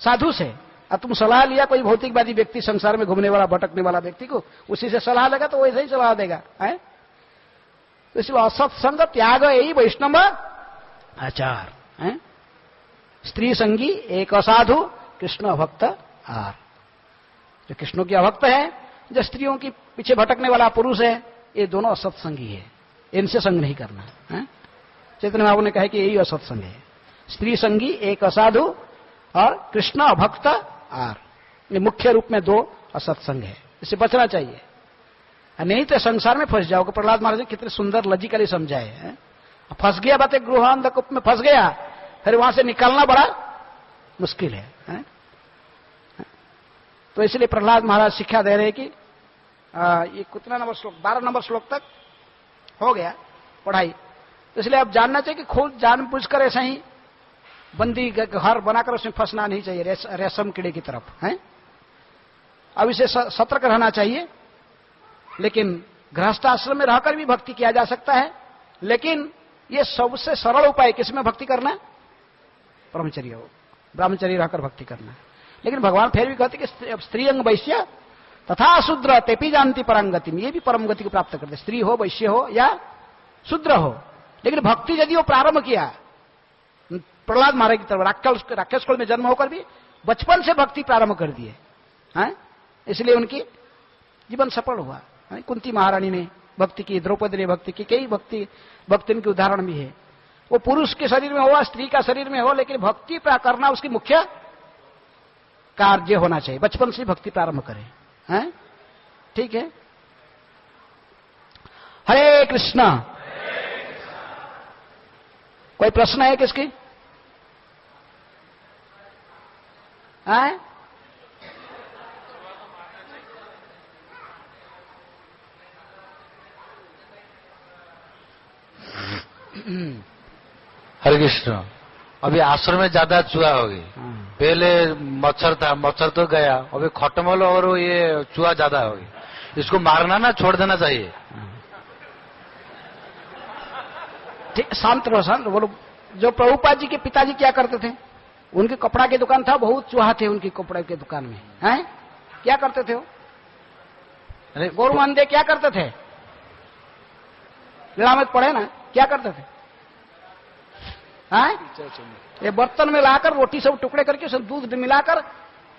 साधु से। अब तुम सलाह लिया कोई भौतिकवादी व्यक्ति, संसार में घूमने वाला भटकने वाला व्यक्ति को, उसी से सलाह लेगा तो वैसे ही सलाह देगा, है? तो इसलिए असत्संग त्याग यही वैष्णव आचार है। स्त्री संगी एक असाधु कृष्ण अभक्त आर। जो कृष्णों की अभक्त है, जो स्त्रियों की पीछे भटकने वाला पुरुष है, ये दोनों असत्संगी है, इनसे संग नहीं करना है। चैतन्य महाप्रभु ने कहा कि यही असत्संग है। स्त्री संगी एक असाधु और कृष्ण अभक्त आर, ये मुख्य रूप में दो असत्संग है, इससे बचना चाहिए। नहीं तो संसार में फंस जाओगे। प्रहलाद महाराज ने कितने सुंदर लॉजिकली समझाए हैं। फंस गया बातें, गृहांधकूप में फंस गया, फिर वहां से निकलना बड़ा मुश्किल है? तो इसलिए प्रहलाद महाराज शिक्षा दे रहे हैं कि ये कितना नंबर श्लोक, 12 नंबर श्लोक तक हो गया पढ़ाई। तो इसलिए आप जानना चाहिए कि खुद जान पूछकर ऐसा ही बंदी घर बनाकर उसमें फंसना नहीं चाहिए, रेशम कीड़े की तरफ है। अब इसे सतर्क रहना चाहिए। लेकिन गृहस्थ आश्रम में रहकर भी भक्ति किया जा सकता है, लेकिन ये सबसे सरल उपाय किसमें भक्ति करना? ब्रह्मचर्य रहकर भक्ति करना। लेकिन भगवान फिर भी कहते कि स्त्री अंग वैश्य तथा शूद्र तेपी जानती परम गति, ये भी परम गति को प्राप्त करते, स्त्री हो, वैश्य हो या शूद्र हो। लेकिन भक्ति यदि वो प्रारंभ किया प्रहलाद महाराज की तरफ, राक्षस कुल में जन्म होकर भी बचपन से भक्ति प्रारंभ कर दिए, इसलिए उनकी जीवन सफल हुआ। कुंती महारानी ने भक्ति की, द्रौपदी ने भक्ति की, कई भक्ति के उदाहरण भी है। वो पुरुष के शरीर में हो, स्त्री का शरीर में हो, लेकिन भक्ति करना उसकी मुख्य कार्य होना चाहिए। बचपन से भक्ति प्रारंभ करें, हैं? ठीक है। हरे कृष्णा। कोई प्रश्न है किसकी? हैं? हरे कृष्ण। अभी आश्रम में ज्यादा चूहा हो गई, पहले मच्छर था, मच्छर तो गया, अभी खटमल और ये चूहा ज्यादा हो गई, इसको मारना ना छोड़ देना चाहिए? ठीक, शांत रहो, शांत बोलो। जो प्रभुपाद जी के पिताजी क्या करते थे, उनकी कपड़ा की दुकान था, बहुत चूहा थे उनकी कपड़े की दुकान में, हैं? क्या करते थे वो? अरे गौरमंदे क्या करते थे? लीला में पढ़े ना, क्या करते थे? ये बर्तन में लाकर रोटी सब टुकड़े करके सब दूध मिलाकर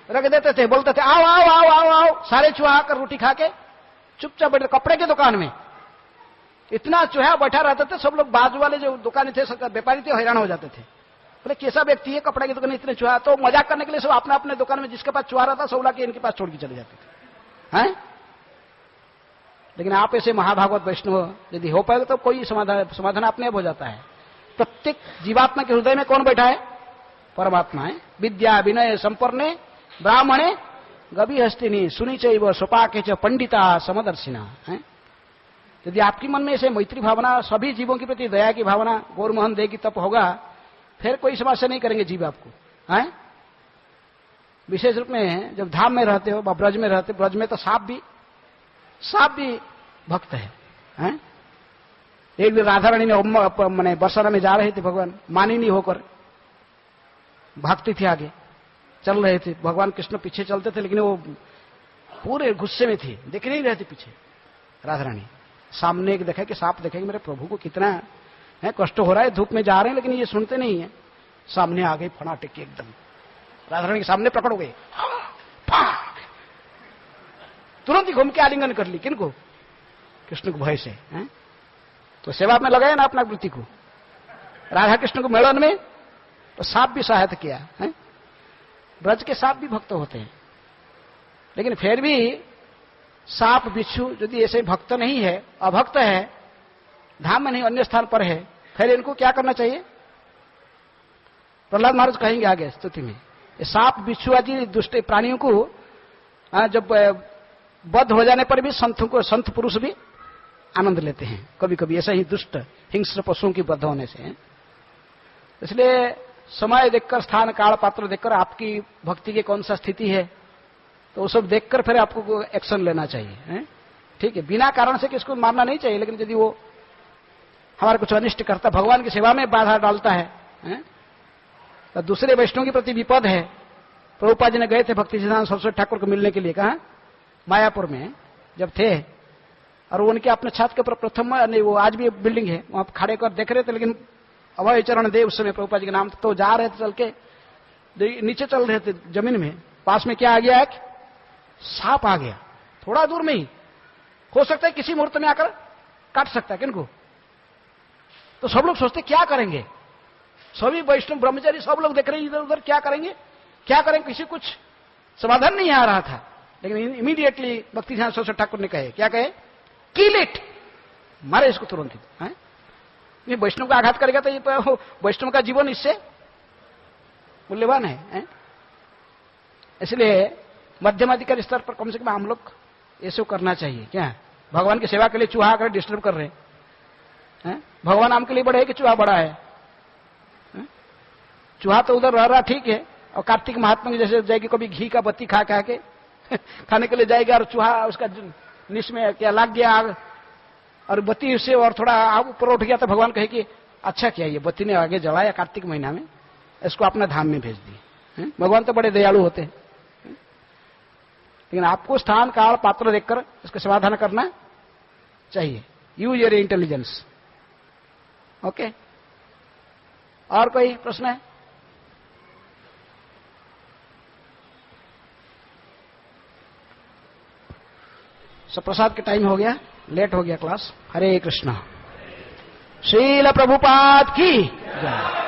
रख देते थे, बोलते थे आओ आओ आओ आओ आओ, सारे चूहा आकर रोटी खा के चुपचाप बैठे कपड़े की दुकान में। इतना चूहा बैठा रहते थे, सब लोग बाजू वाले जो दुकानी थे, व्यापारी थे, हैरान हो जाते थे। बोले कैसा व्यक्ति है कपड़े की दुकान में इतने चूहा? तो मजाक करने के लिए सब अपने अपने दुकान में जिसके पास चूहा रहता सब लाके इनके पास छोड़ के चले जाते थे, हैं? लेकिन आप ऐसे महाभागवत वैष्णव यदि हो पाएगा तो कोई समाधान अपने आप हो जाता है। प्रत्येक जीवात्मा के हृदय में कौन बैठा है? परमात्मा है। विद्या विनय संपन्ने ब्राह्मणे गभी हस्तिनी सुनी चैव स्वपाके च पंडिता समदर्शिना है। यदि आपकी मन में ऐसे मैत्री भावना, सभी जीवों के प्रति दया की भावना, गौरमोहन दे की तप होगा, फिर कोई समस्या नहीं करेंगे जीव आपको, हैं? विशेष रूप में जब धाम में रहते हो, ब्रज में रहते, ब्रज में तो सांप भी भक्त है, हैं? एक दिन राधा रानी ने मैंने बरसाना में जा रहे थे, भगवान मानिनी होकर भागती थी, आगे चल रहे थे, भगवान कृष्ण पीछे चलते थे, लेकिन वो पूरे गुस्से में थी, देख नहीं रहे थे पीछे। राधा रानी सामने एक देखा कि सांप देखा कि मेरे प्रभु को कितना है कष्ट हो रहा है, धूप में जा रहे हैं, लेकिन ये सुनते नहीं है। सामने आ गई फनाटे की एकदम, राधा रानी के सामने प्रकट हो गए, तुरंत ही घूम के आलिंगन कर ली। किनको? कृष्ण को भय से, हैं? तो सेवा में लगाया ना अपना वृत्ति को, राधा कृष्ण को मेलन में, तो सांप भी सहायता किया है। ब्रज के सांप भी भक्त होते हैं, लेकिन फिर भी सांप बिच्छू यदि ऐसे भक्त नहीं है, अभक्त है, धाम में नहीं अन्य स्थान पर है, फिर इनको क्या करना चाहिए? प्रहलाद महाराज कहेंगे आगे स्तुति में, ये सांप बिच्छू आदि दुष्ट प्राणियों को जब बद्ध हो जाने पर भी संत पुरुष भी आनंद लेते हैं कभी कभी, ऐसा ही दुष्ट हिंस्र पशुओं की बद्ध होने से। इसलिए समय देखकर, स्थान काल पात्र देखकर आपकी भक्ति की कौन सा स्थिति है, तो वो सब देखकर फिर आपको एक्शन लेना चाहिए, ठीक है? बिना कारण से किसको मारना नहीं चाहिए, लेकिन यदि वो हमारे कुछ अनिष्ट करता, भगवान की सेवा में बाधा डालता है, तो दूसरे वैष्णव के प्रति विपद है। प्रभुपाद जी ने गए थे भक्ति सिद्धांत सरस्वती ठाकुर को मिलने के लिए, कहा मायापुर में जब थे, और उनके अपने छत के ऊपर प्रथम नहीं, वो आज भी बिल्डिंग है, वहां खड़े कर देख रहे थे, लेकिन अभय चरण देव उस समय प्रभुपाद जी के नाम, तो जा रहे थे चल के, नीचे चल रहे थे जमीन में, पास में क्या आ गया, एक सांप आ गया, थोड़ा दूर में ही, हो सकता है किसी मुहूर्त में आकर काट सकता है किनको। तो सब लोग सोचते क्या करेंगे, सभी वैष्णव ब्रह्मचारी सब लोग देख रहे हैं इधर उधर, क्या करेंगे क्या करेंगे, किसी कुछ समाधान नहीं आ रहा था। लेकिन इमीडिएटली भक्ति सिद्धांत सरस्वती ठाकुर ने कहे, क्या कहे? किल इट, मारे इसको तुरंत ही। ये वैष्णव का आघात करेगा तो ये वैष्णव का जीवन इससे मूल्यवान है। इसलिए मध्यमाधिकारी स्तर पर कम से कम हम लोग ऐसे करना चाहिए। क्या भगवान की सेवा के लिए चूहा आकर डिस्टर्ब कर रहे हैं? भगवान आम के लिए बड़ा है कि चूहा बड़ा है? चूहा तो उधर रह रहा ठीक है, और कार्तिक महात्मा की जैसे जाएगी कभी घी का बत्ती खा के खाने के लिए जाएगा, और चूहा उसका निश में क्या लग गया आग, और बत्ती उससे और थोड़ा आग ऊपर उठ गया, तो भगवान कहे कि अच्छा किया ये बत्ती ने आगे जलाया कार्तिक महीना में, इसको अपना धाम में भेज दिए। भगवान तो बड़े दयालु होते हैं। लेकिन आपको स्थान काल पात्र देखकर इसका समाधान करना चाहिए। Use your intelligence. ओके, और कोई प्रश्न है? सब प्रसाद के टाइम हो गया, लेट हो गया क्लास। हरे कृष्णा। श्रील प्रभुपाद की जय।